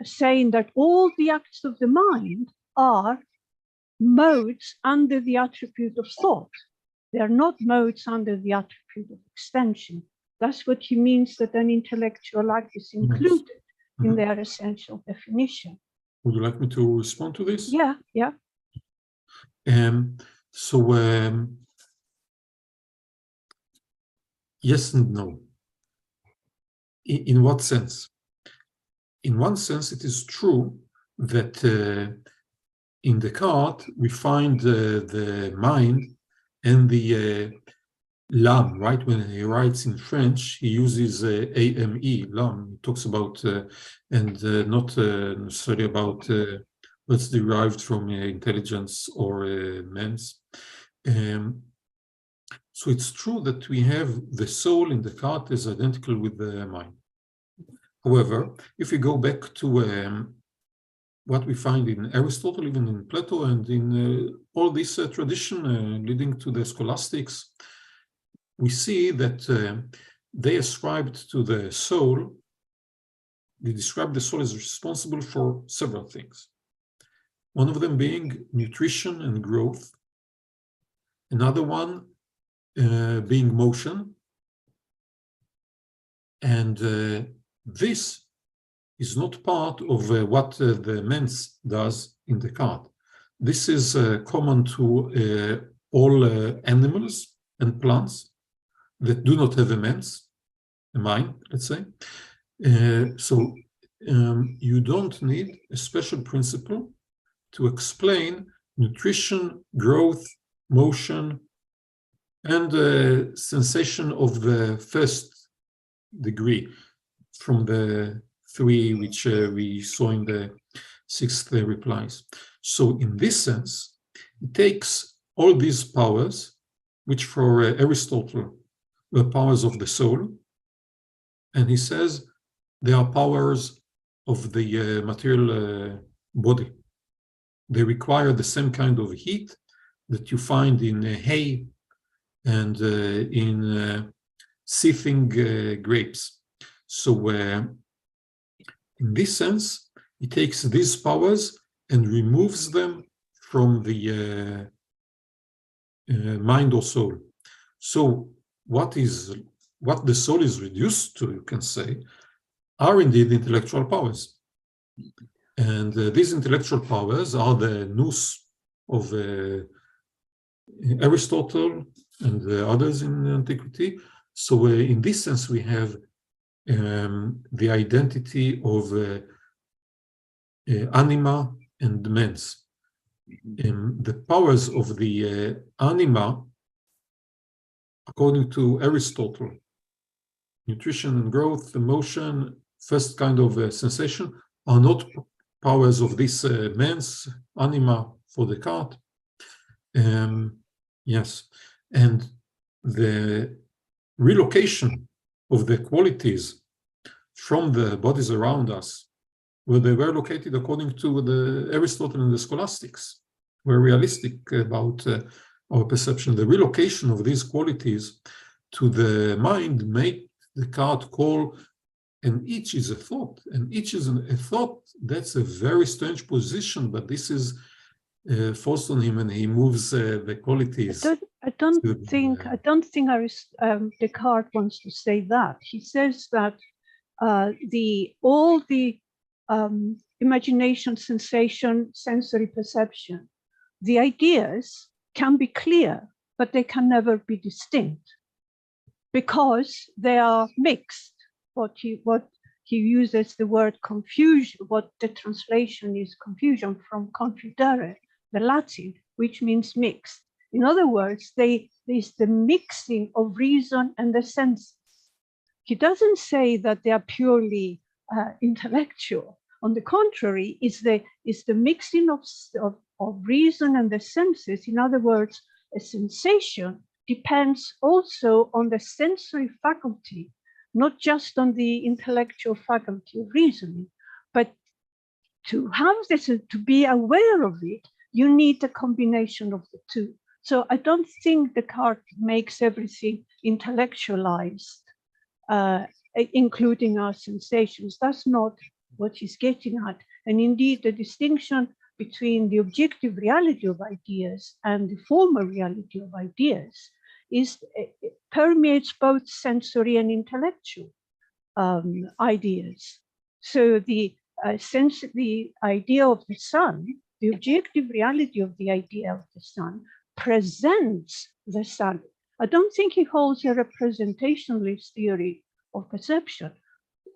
saying that all the acts of the mind are modes under the attribute of thought. They are not modes under the attribute of extension. That's what he means, that an intellectual act is included in their essential definition. Would you like me to respond to this? Yeah. So yes and no. In what sense? In one sense, it is true that in Descartes, we find the mind and the l'âme, right? When he writes in French, he uses AME, l'âme. He talks about, and not necessarily about what's derived from intelligence or mens. So it's true that we have the soul in Descartes is identical with the mind. However, if we go back to what we find in Aristotle, even in Plato, and in all this tradition leading to the scholastics, we see that they ascribed to the soul, they describe the soul as responsible for several things. One of them being nutrition and growth, another one being motion, and this is not part of what the mens does in Descartes. This is common to all animals and plants that do not have a mens, a mind, let's say. So you don't need a special principle to explain nutrition, growth, motion, and sensation of the first degree from the three which we saw in the sixth replies. So in this sense, it takes all these powers, which for Aristotle were powers of the soul, and he says they are powers of the material body. They require the same kind of heat that you find in hay and in seething grapes. So in this sense, he takes these powers and removes them from the mind or soul. So what the soul is reduced to, you can say, are indeed intellectual powers. And these intellectual powers are the nous of Aristotle and others in antiquity. So in this sense, we have the identity of anima and mens. The powers of the anima, according to Aristotle, nutrition and growth, emotion, first kind of sensation, are not powers of this mens, anima for Descartes. Yes, and the relocation of the qualities from the bodies around us, where they were located according to the Aristotle and the scholastics, were realistic about our perception. The relocation of these qualities to the mind made Descartes call, and each is a thought, and each is a thought. That's a very strange position, but this is forced on him, and he moves the qualities. I don't think Descartes wants to say that. He says that all the imagination, sensation, sensory perception, the ideas can be clear, but they can never be distinct because they are mixed. What he uses the word confusion, what the translation is confusion from confudere, the Latin, which means mixed. In other words, there's the mixing of reason and the senses. He doesn't say that they are purely intellectual. On the contrary, it's the mixing of reason and the senses. In other words, a sensation depends also on the sensory faculty, not just on the intellectual faculty of reasoning. But to have this, to be aware of it, you need a combination of the two. So I don't think Descartes makes everything intellectualized, including our sensations. That's not what he's getting at. And indeed, the distinction between the objective reality of ideas and the formal reality of ideas permeates both sensory and intellectual ideas. So the idea of the sun, the objective reality of the idea of the sun, presents the sun. I don't think he holds a representationalist theory of perception.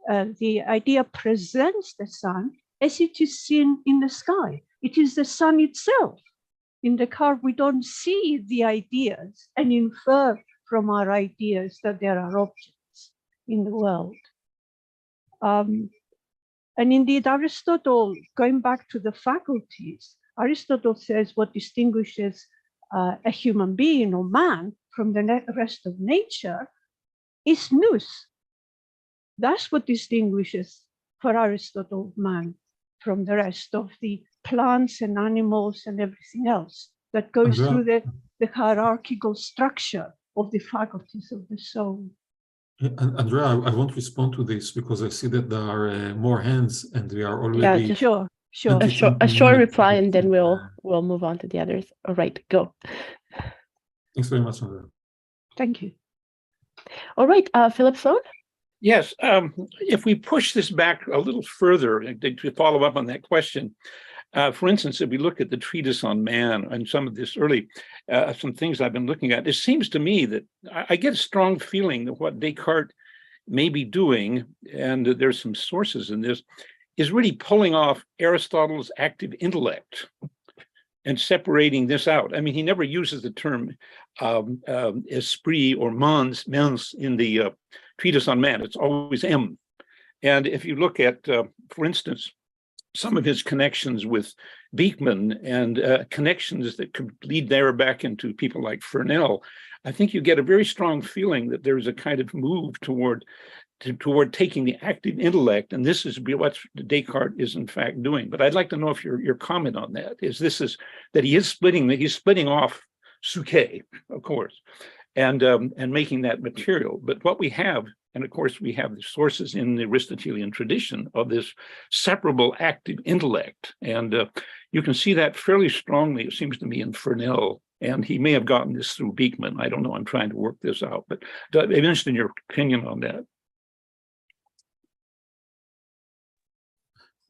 the idea presents the sun as it is seen in the sky. It is the sun itself. In Descartes, we don't see the ideas and infer from our ideas that there are objects in the world. And indeed, Aristotle, going back to the faculties, Aristotle says what distinguishes a human being or man from the rest of nature is nous. That's what distinguishes, for Aristotle, man from the rest of the plants and animals and everything else that goes through the hierarchical structure of the faculties of the soul. And Andrea, I won't respond to this because I see that there are more hands and we are already... Yeah, sure. A short reply and then we'll move on to the others. All right, go. Thanks very much, Andrea. Thank you. All right, Philip Sloan? Yes, if we push this back a little further to follow up on that question, for instance, if we look at the treatise on man and some of this early, some things I've been looking at, it seems to me that I get a strong feeling that what Descartes may be doing, and there's some sources in this, is really pulling off Aristotle's active intellect and separating this out. I mean, he never uses the term esprit or mens in the treatise on man. It's always M. And if you look at, for instance, some of his connections with Beekman and connections that could lead there back into people like Fresnel, I think you get a very strong feeling that there's a kind of move toward taking the active intellect, and this is what Descartes is in fact doing. But I'd like to know if your comment on that is that he's splitting off Suquet, of course, and making that material. But what we have, and of course we have the sources in the Aristotelian tradition of this separable active intellect, and you can see that fairly strongly, it seems to me, in Fresnel. And he may have gotten this through Beekman. I don't know. I'm trying to work this out, but I'm interested in your opinion on that.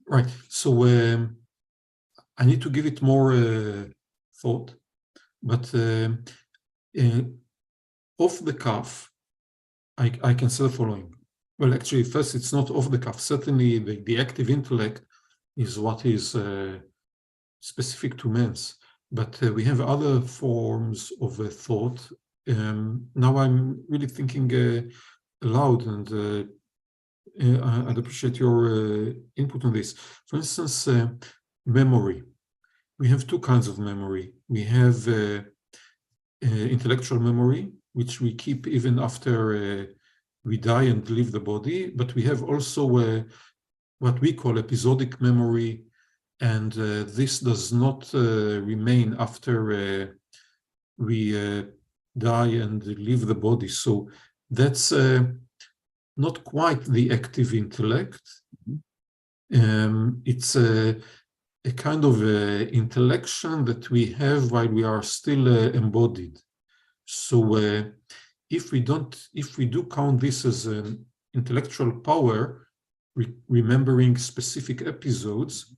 Right. So I need to give it more thought, but off the cuff, I can say the following. Well, actually, first, it's not off the cuff. Certainly, the active intellect is what is specific to men's, but we have other forms of thought. Now I'm really thinking aloud, and I'd appreciate your input on this. For instance, memory. We have two kinds of memory. We have intellectual memory, which we keep even after we die and leave the body, but we have also what we call episodic memory, and this does not remain after we die and leave the body. So that's not quite the active intellect. It's a kind of intellection that we have while we are still embodied. So if we do count this as an intellectual power, remembering specific episodes,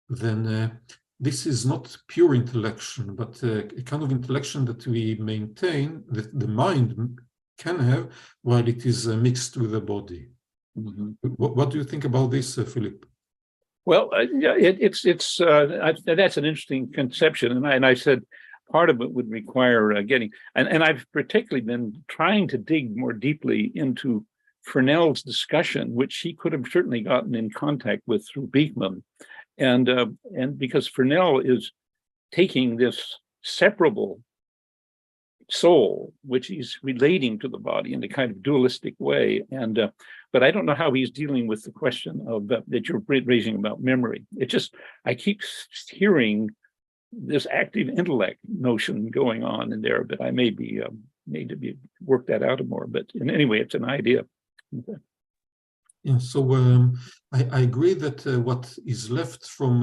then this is not pure intellection, but a kind of intellection that we maintain, that the mind can have while it is mixed with the body. Mm-hmm. What do you think about this, Philip? Well, that's an interesting conception, and I said part of it would require getting, and I've particularly been trying to dig more deeply into Fresnel's discussion, which he could have certainly gotten in contact with through Beekman, and because Fresnel is taking this separable soul, which he's relating to the body in a kind of dualistic way, and but I don't know how he's dealing with the question of that you're raising about memory. It just, I keep hearing this active intellect notion going on in there, but I may be need to be work that out more. But in any way, it's an idea. Okay. Yeah. So I agree that what is left from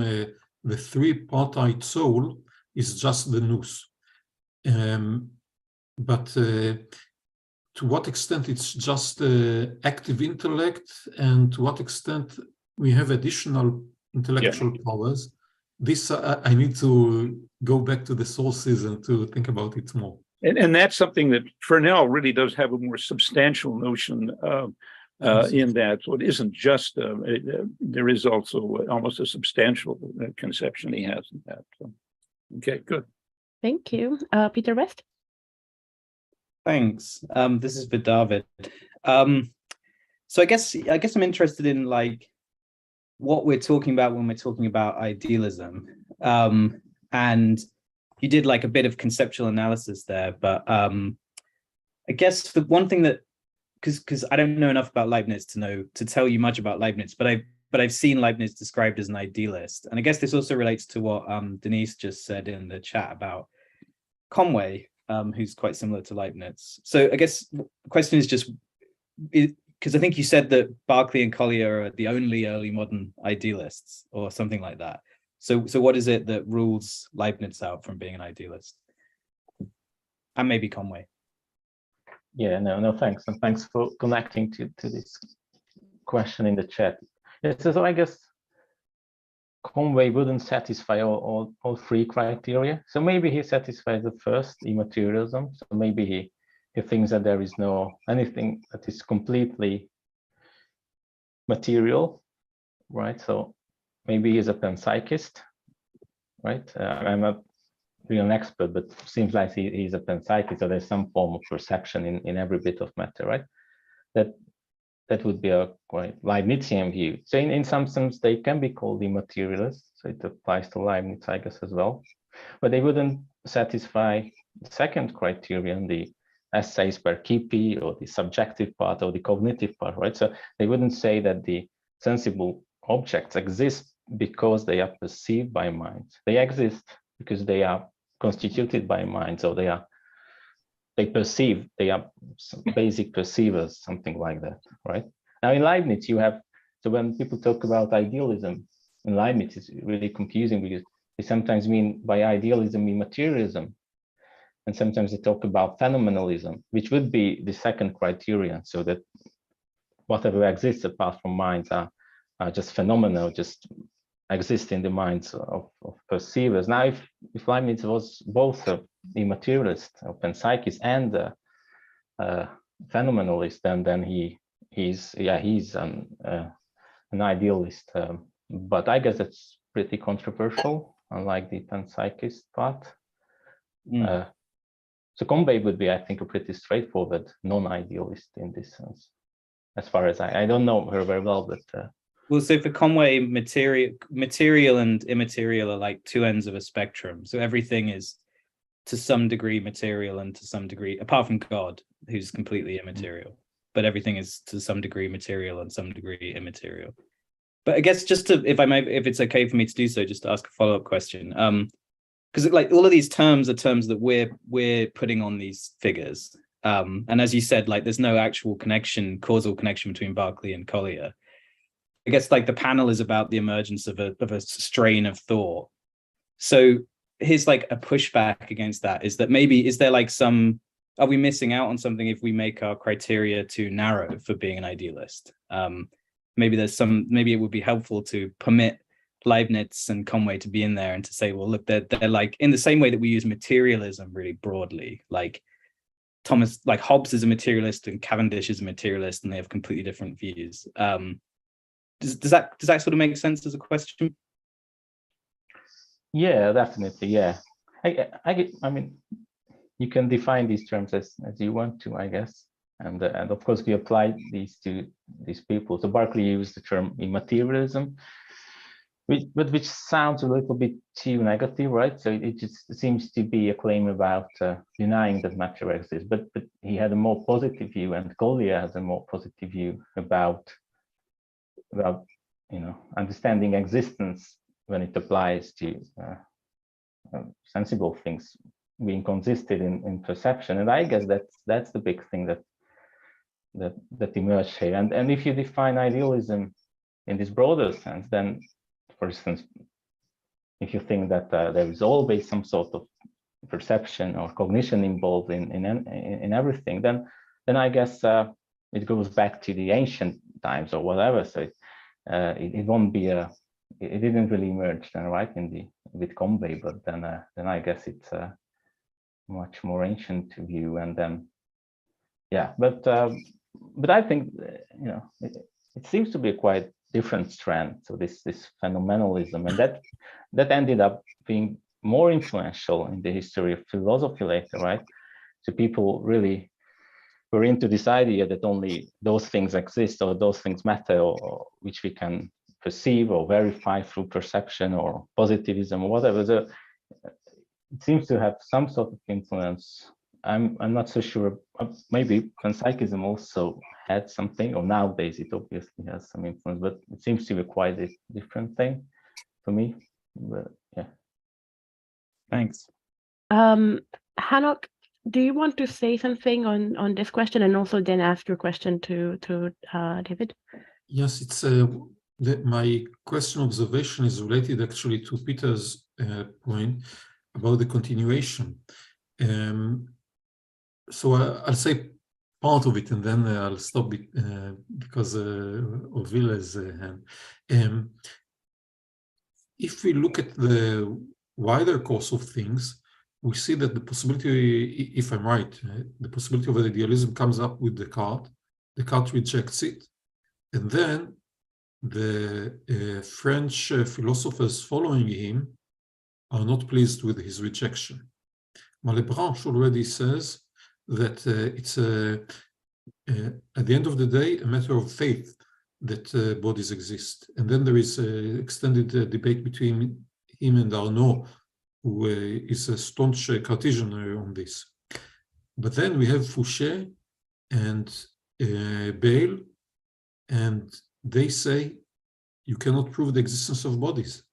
the three-partite soul is just the nous. But to what extent it's just active intellect, and to what extent we have additional intellectual powers, this I need to go back to the sources and to think about it more. And that's something that Fresnel really does have a more substantial notion of, in that. So it isn't just, there is also almost a substantial conception he has in that. So, okay, good. Thank you. Peter West? Thanks. This is for David. So I guess I'm interested in like what we're talking about when we're talking about idealism. And you did like a bit of conceptual analysis there, but I guess the one thing that, because I don't know enough about Leibniz to tell you much about Leibniz, but I've seen Leibniz described as an idealist, and I guess this also relates to what Denise just said in the chat about Conway, who's quite similar to Leibniz. So I guess the question is just, because I think you said that Berkeley and Collier are the only early modern idealists or something like that. So what is it that rules Leibniz out from being an idealist? And maybe Conway. Yeah, no, thanks. And thanks for connecting to this question in the chat. Yeah, so I guess Conway wouldn't satisfy all three criteria. So maybe he satisfies the first, immaterialism. So maybe he thinks that there is no anything that is completely material, right? So maybe he's a panpsychist, right? I'm not really an expert, but seems like he's a panpsychist, so there's some form of perception in every bit of matter, right? That would be a quite Leibnizian view. So in some sense, they can be called immaterialists. So it applies to Leibniz, I guess, as well. But they wouldn't satisfy the second criterion, the essays per Kippi, or the subjective part, or the cognitive part, right? So they wouldn't say that the sensible objects exist because they are perceived by mind. They exist because they are constituted by mind, so they are basic perceivers, something like that, right? Now in Leibniz, you have, so when people talk about idealism, in Leibniz, it's really confusing because they sometimes mean by idealism materialism, and sometimes they talk about phenomenalism, which would be the second criterion, so that whatever exists apart from minds are just phenomenal, just exist in the minds of perceivers. Now, if Leibniz was both a materialist, a panpsychist, and a phenomenalist, then he's an idealist. But I guess that's pretty controversial, unlike the panpsychist part. So Conway would be, I think, a pretty straightforward non-idealist in this sense, as far as I don't know her very well, but. Well, so for Conway, material and immaterial are like two ends of a spectrum. So everything is to some degree material and to some degree, apart from God, who's completely immaterial, but everything is to some degree material and some degree immaterial. But I guess just to, if it's okay for me to do so, just to ask a follow-up question. Because like all of these terms are terms that we're putting on these figures. And as you said, like there's no actual causal connection between Berkeley and Collier. I guess like the panel is about the emergence of a strain of thought. So here's like a pushback against that, is that maybe, is there like are we missing out on something if we make our criteria too narrow for being an idealist? Maybe it would be helpful to permit Leibniz and Conway to be in there and to say, well, look, they're like, in the same way that we use materialism really broadly, like Hobbes is a materialist and Cavendish is a materialist, and they have completely different views. Does that sort of make sense as a question? Yeah, definitely. Yeah, I mean, you can define these terms as you want to, I guess, and of course we apply these to these people. So Berkeley used the term immaterialism, which sounds a little bit too negative, right? So it just seems to be a claim about denying that matter exists. But he had a more positive view, and Collier has a more positive view about understanding existence when it applies to sensible things being consistent in perception. And I guess that's the big thing that emerged here. And if you define idealism in this broader sense, then, for instance, if you think that there is always some sort of perception or cognition involved in everything, then I guess it goes back to the ancient times or whatever. So it won't be it didn't really emerge then, right, with Conway, but then I guess it's much more ancient view. And then, yeah, but but I think it seems to be a quite different strand. So this phenomenalism, and that ended up being more influential in the history of philosophy later, right? So people really were into this idea that only those things exist or those things matter, or which we can perceive or verify through perception or positivism or whatever. So it seems to have some sort of influence. I'm not so sure. Maybe panpsychism also had something, or nowadays it obviously has some influence, but it seems to be quite a different thing for me. But yeah. Thanks. Hanok, do you want to say something on this question, and also then ask your question to David? Yes, it's my question observation is related actually to Peter's point about the continuation. So I'll say part of it, and then I'll stop it because of Villa's hand. If we look at the wider course of things, we see that the possibility, if I'm right, the possibility of idealism comes up with Descartes. Descartes rejects it, and then the French philosophers following him are not pleased with his rejection. Malebranche already says that it's at the end of the day a matter of faith that bodies exist. And then there is an extended debate between him and Arnaud, who is a staunch Cartesian on this. But then we have Fouché and Bayle, and they say you cannot prove the existence of bodies.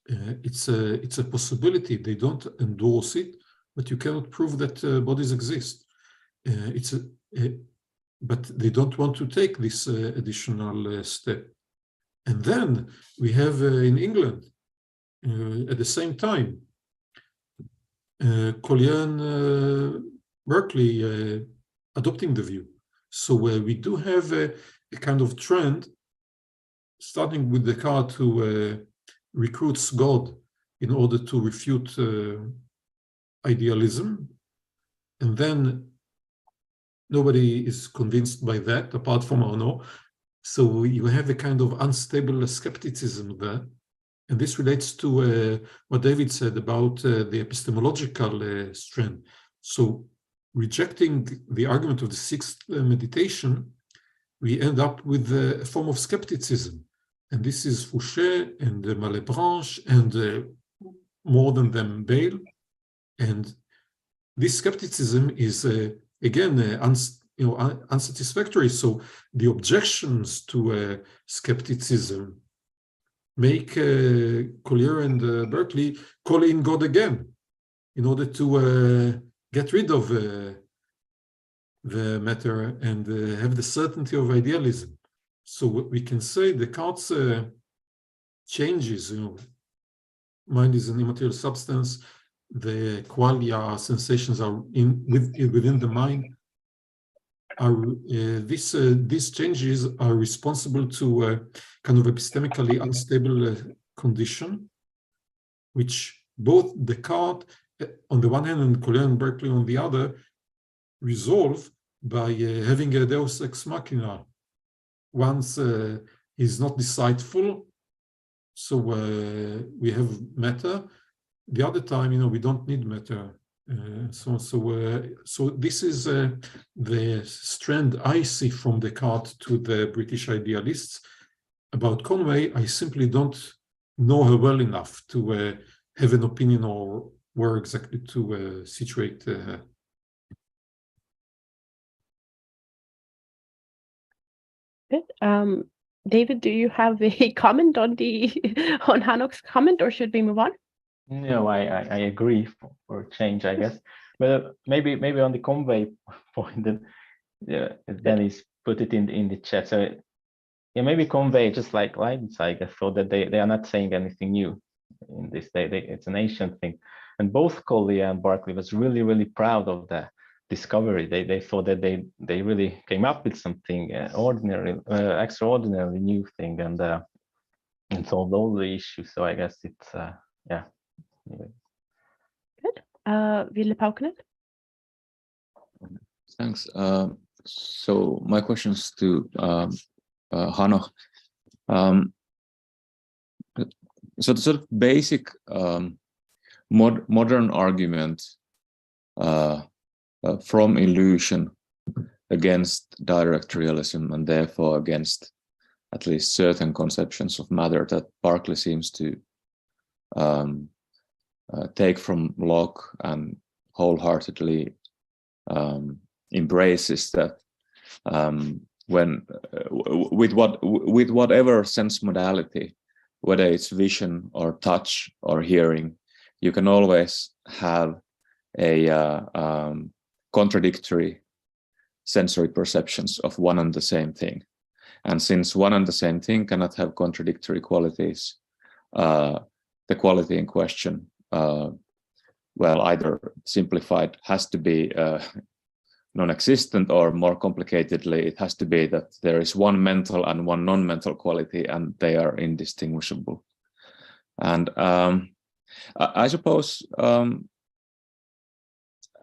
It's a possibility. They don't endorse it, but you cannot prove that bodies exist. But they don't want to take this additional step. And then we have in England, at the same time, Collier and Berkeley adopting the view. So we do have a kind of trend, starting with Descartes, who recruits God in order to refute idealism. And then nobody is convinced by that, apart from Arnaud. So you have a kind of unstable skepticism there. And this relates to what David said about the epistemological strand. So rejecting the argument of the sixth meditation, we end up with a form of skepticism. And this is Fouché and Malebranche and more than them Bayle. And this skepticism is again unsatisfactory. So the objections to skepticism make Collier and Berkeley call in God again in order to get rid of the matter and have the certainty of idealism. So we can say Descartes changes, mind is an immaterial substance, the qualia sensations are within the mind. These changes are responsible to a kind of epistemically unstable condition, which both Descartes on the one hand and Collier and Berkeley on the other resolve by having a deus ex machina. Once he's not decideful, so we have matter. The other time, we don't need matter. So this is the strand I see from Descartes to the British idealists. About Conway, I simply don't know her well enough to have an opinion or where exactly to situate her. Good. David, do you have a comment on on Hanok's comment, or should we move on? No, I agree for a change, I guess. But maybe on the Conway point, Dennis put it in the chat. So yeah, maybe Conway, just like Leibniz, I guess, thought that they are not saying anything new in this. It's an ancient thing. And both Collier and Berkeley was really proud of the discovery. They thought that they really came up with something extraordinarily new thing, and solved all the issues. So I guess it's yeah. Anyway. Good. Ville Paukkinen? Thanks. So my questions to Hanno. So the sort of basic modern argument from illusion against direct realism, and therefore against at least certain conceptions of matter, that Berkeley seems to take from Locke and wholeheartedly embraces, that when with whatever sense modality, whether it's vision or touch or hearing, you can always have a contradictory sensory perceptions of one and the same thing. And since one and the same thing cannot have contradictory qualities, the quality in question, well, either simplified, has to be non-existent, or more complicatedly, it has to be that there is one mental and one non-mental quality, and they are indistinguishable. And I suppose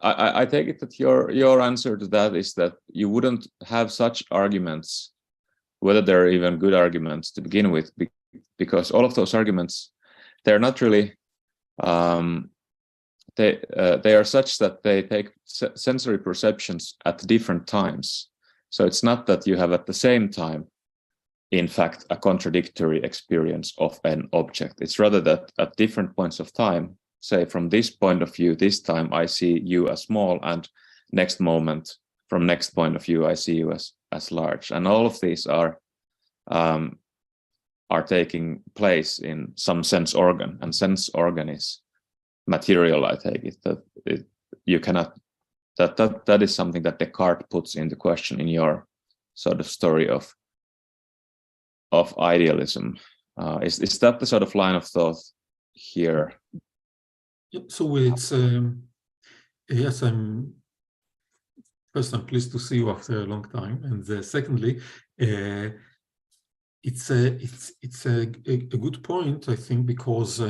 I take it that your answer to that is that you wouldn't have such arguments, whether they're even good arguments to begin with, because all of those arguments, they're not really they are such that they take sensory perceptions at different times. So it's not that you have at the same time, in fact, a contradictory experience of an object. It's rather that at different points of time, say from this point of view, this time I see you as small, and next moment, from next point of view, I see you as large. And all of these are taking place in some sense organ, and sense organ is material. I take it that you cannot, that is something that Descartes puts into question in your sort of story of idealism. Is that the sort of line of thought here? So it's yes, I'm pleased to see you after a long time, and secondly, it's a good point, I think, because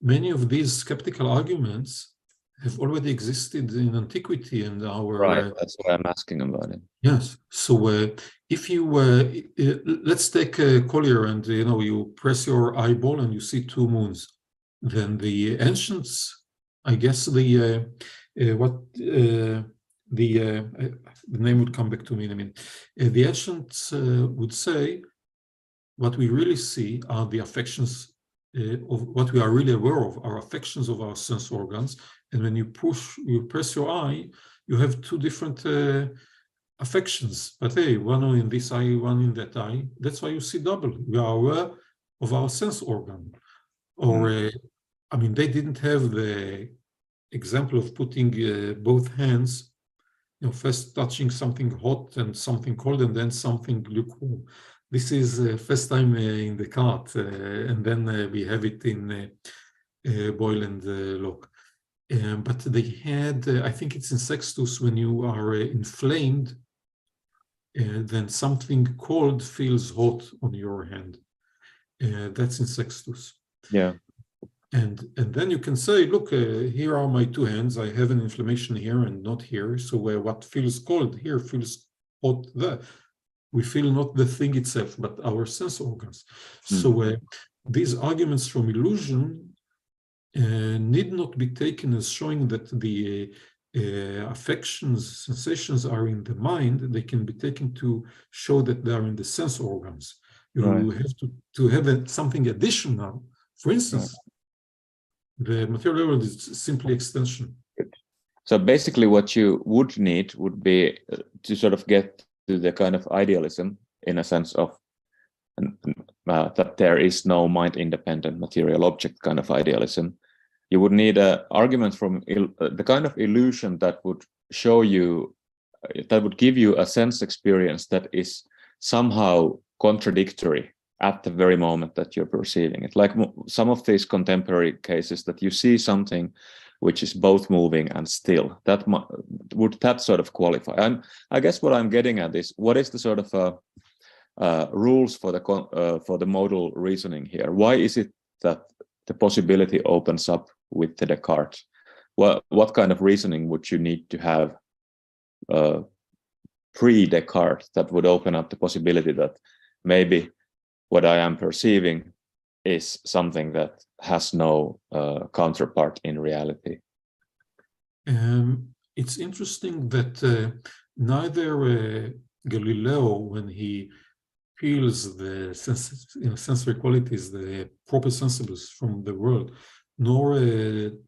many of these skeptical arguments have already existed in antiquity, and our right. That's why I'm asking about it. Yes. So if you let's take Collier, and you press your eyeball and you see two moons, then the ancients, I guess the name would come back to me in a minute. The ancients would say, what we really see are the affections of what we are really aware of, are affections of our sense organs. And when you press your eye, you have two different affections. But hey, one in this eye, one in that eye. That's why you see double. We are aware of our sense organ. Or, I mean, they didn't have the example of putting both hands, first touching something hot and something cold, and then something lukewarm. This is first time in Descartes, and then we have it in Boyle and Locke. But they had, I think it's in Sextus, when you are inflamed, then something cold feels hot on your hand. That's in Sextus. Yeah. And then you can say, look, here are my two hands. I have an inflammation here and not here. So what feels cold here feels hot there. We feel not the thing itself, but our sense organs. So these arguments from illusion need not be taken as showing that the affections, sensations are in the mind. They can be taken to show that they are in the sense organs. You have to have something additional. For instance, the material world is simply extension. So basically what you would need would be to sort of get to the kind of idealism, in a sense of that there is no mind-independent material object kind of idealism. You would need an argument from the kind of illusion that would show you, that would give you a sense experience that is somehow contradictory at the very moment that you're perceiving it. Like some of these contemporary cases that you see something which is both moving and still, would that sort of qualify? And I guess what I'm getting at is, what is the sort of rules for the modal reasoning here? Why is it that the possibility opens up with the Descartes? What kind of reasoning would you need to have pre-Descartes that would open up the possibility that maybe what I am perceiving is something that has no counterpart in reality. It's interesting that neither Galileo, when he feels the sensory qualities, the proper sensibles from the world, nor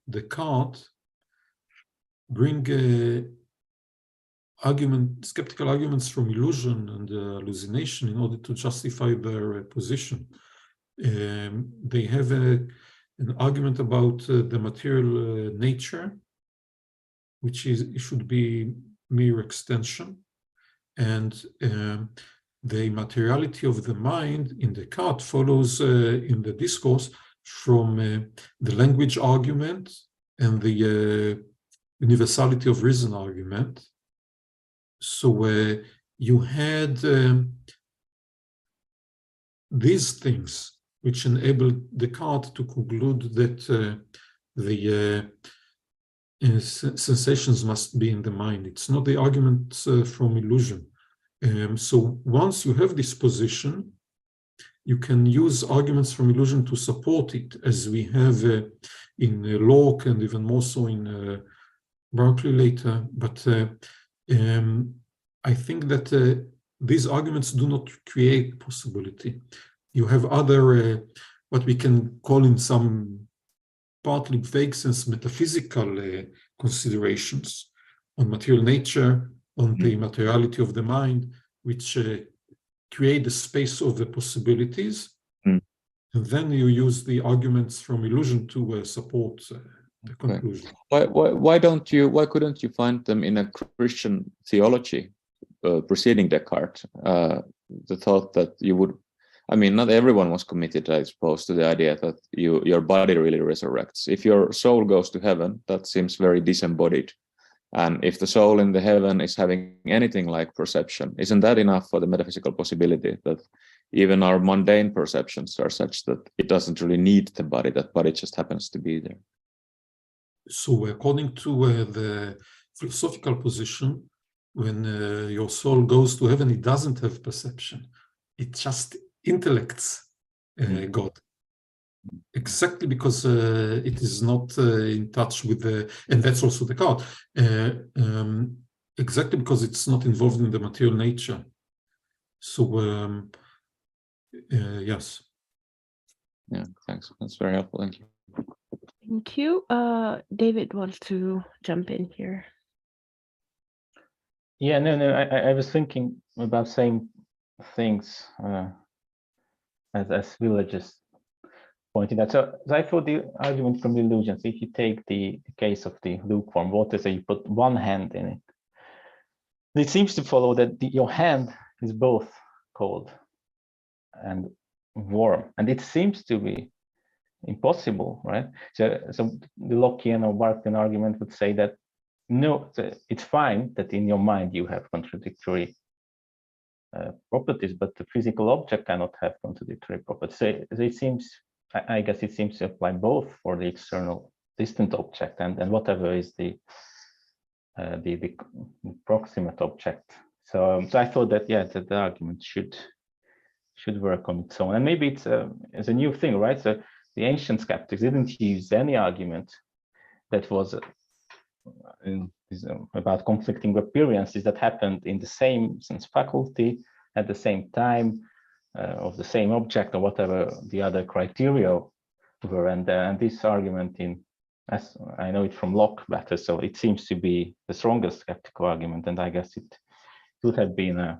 Descartes bring skeptical arguments from illusion and hallucination in order to justify their position. They have an argument about the material nature, which should be mere extension, and the materiality of the mind in Descartes follows in the discourse from the language argument and the universality of reason argument. So you had these things which enabled Descartes to conclude that the sensations must be in the mind. It's not the argument from illusion. So once you have this position, you can use arguments from illusion to support it, as we have in Locke and even more so in Berkeley later. But I think that these arguments do not create possibility. You have other, what we can call in some partly vague sense, metaphysical considerations on material nature, on the materiality of the mind, which create the space of the possibilities. And then you use the arguments from illusion to support the conclusion. Why couldn't you find them in a Christian theology preceding Descartes? The thought that you would, I mean, not everyone was committed, I suppose, to the idea that your body really resurrects. If your soul goes to heaven, that seems very disembodied. And if the soul in the heaven is having anything like perception, isn't that enough for the metaphysical possibility that even our mundane perceptions are such that it doesn't really need the body, that body just happens to be there? So according to the philosophical position, when your soul goes to heaven, it doesn't have perception. It just intellects God. Exactly because it is not in touch with the, and that's also Descartes, exactly because it's not involved in the material nature. So, yes. Yeah, thanks. That's very helpful. Thank you. Thank you. David wants to jump in here. Yeah, no, I was thinking about same things as Villages pointed out. So I thought the argument from the illusions, if you take the case of the lukewarm water, so you put one hand in it, it seems to follow that your hand is both cold and warm, and it seems to be impossible, right? So the Lockean or Barthian argument would say that no, it's fine that in your mind you have contradictory properties, but the physical object cannot have contradictory properties. So it seems, I guess it seems to apply both for the external distant object and whatever is the proximate object. So I thought that, yeah, that the argument should work on its own, and maybe it's a new thing, right? So the ancient skeptics didn't use any argument that was about conflicting appearances that happened in the same sense faculty at the same time of the same object or whatever the other criteria were, and this argument, as I know it from Locke better, so it seems to be the strongest skeptical argument, and I guess it could have been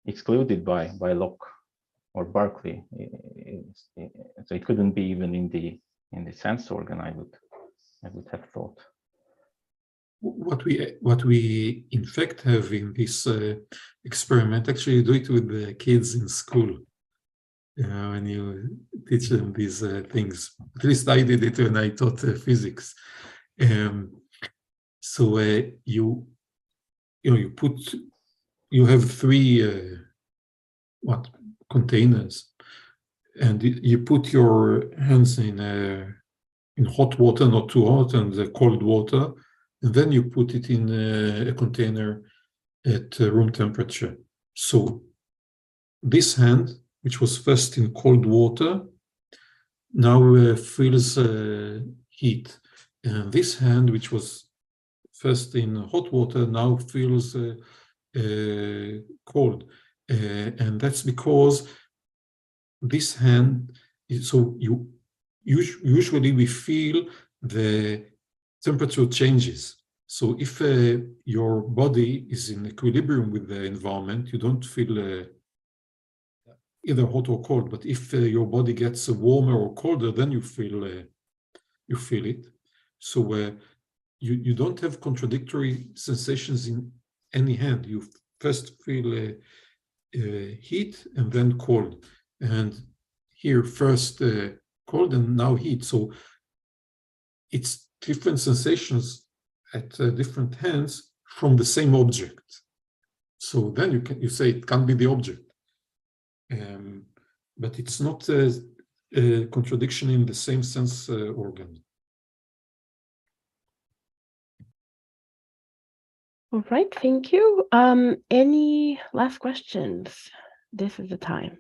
excluded by Locke or Berkeley, so it couldn't be even in the sense organ, I would have thought. What we in fact have in this experiment, actually you do it with the kids in school when you teach them these things. At least I did it when I taught physics. So you have three containers, and you put your hands in hot water, not too hot, and cold water, and then you put it in a container at room temperature. So this hand, which was first in cold water, now feels heat. And this hand, which was first in hot water, now feels cold. And that's because this hand, so usually we feel the temperature changes. So if your body is in equilibrium with the environment, you don't feel either hot or cold. But if your body gets warmer or colder, then you feel it. So you don't have contradictory sensations in any hand. You first feel heat and then cold. And here first cold and now heat. So it's different sensations at different hands from the same object. So then you say it can't be the object. But it's not a contradiction in the same sense organ. All right, thank you. Any last questions? This is the time.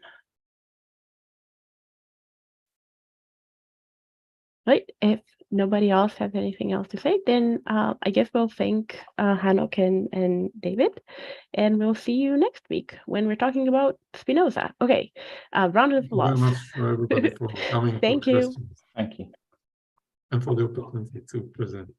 Right, if nobody else has anything else to say, then I guess we'll thank Hanok and David, and we'll see you next week when we're talking about Spinoza. Okay, round of applause. Thank you very much for everybody for coming. Thank for you. questions. Thank you. And for the opportunity to present.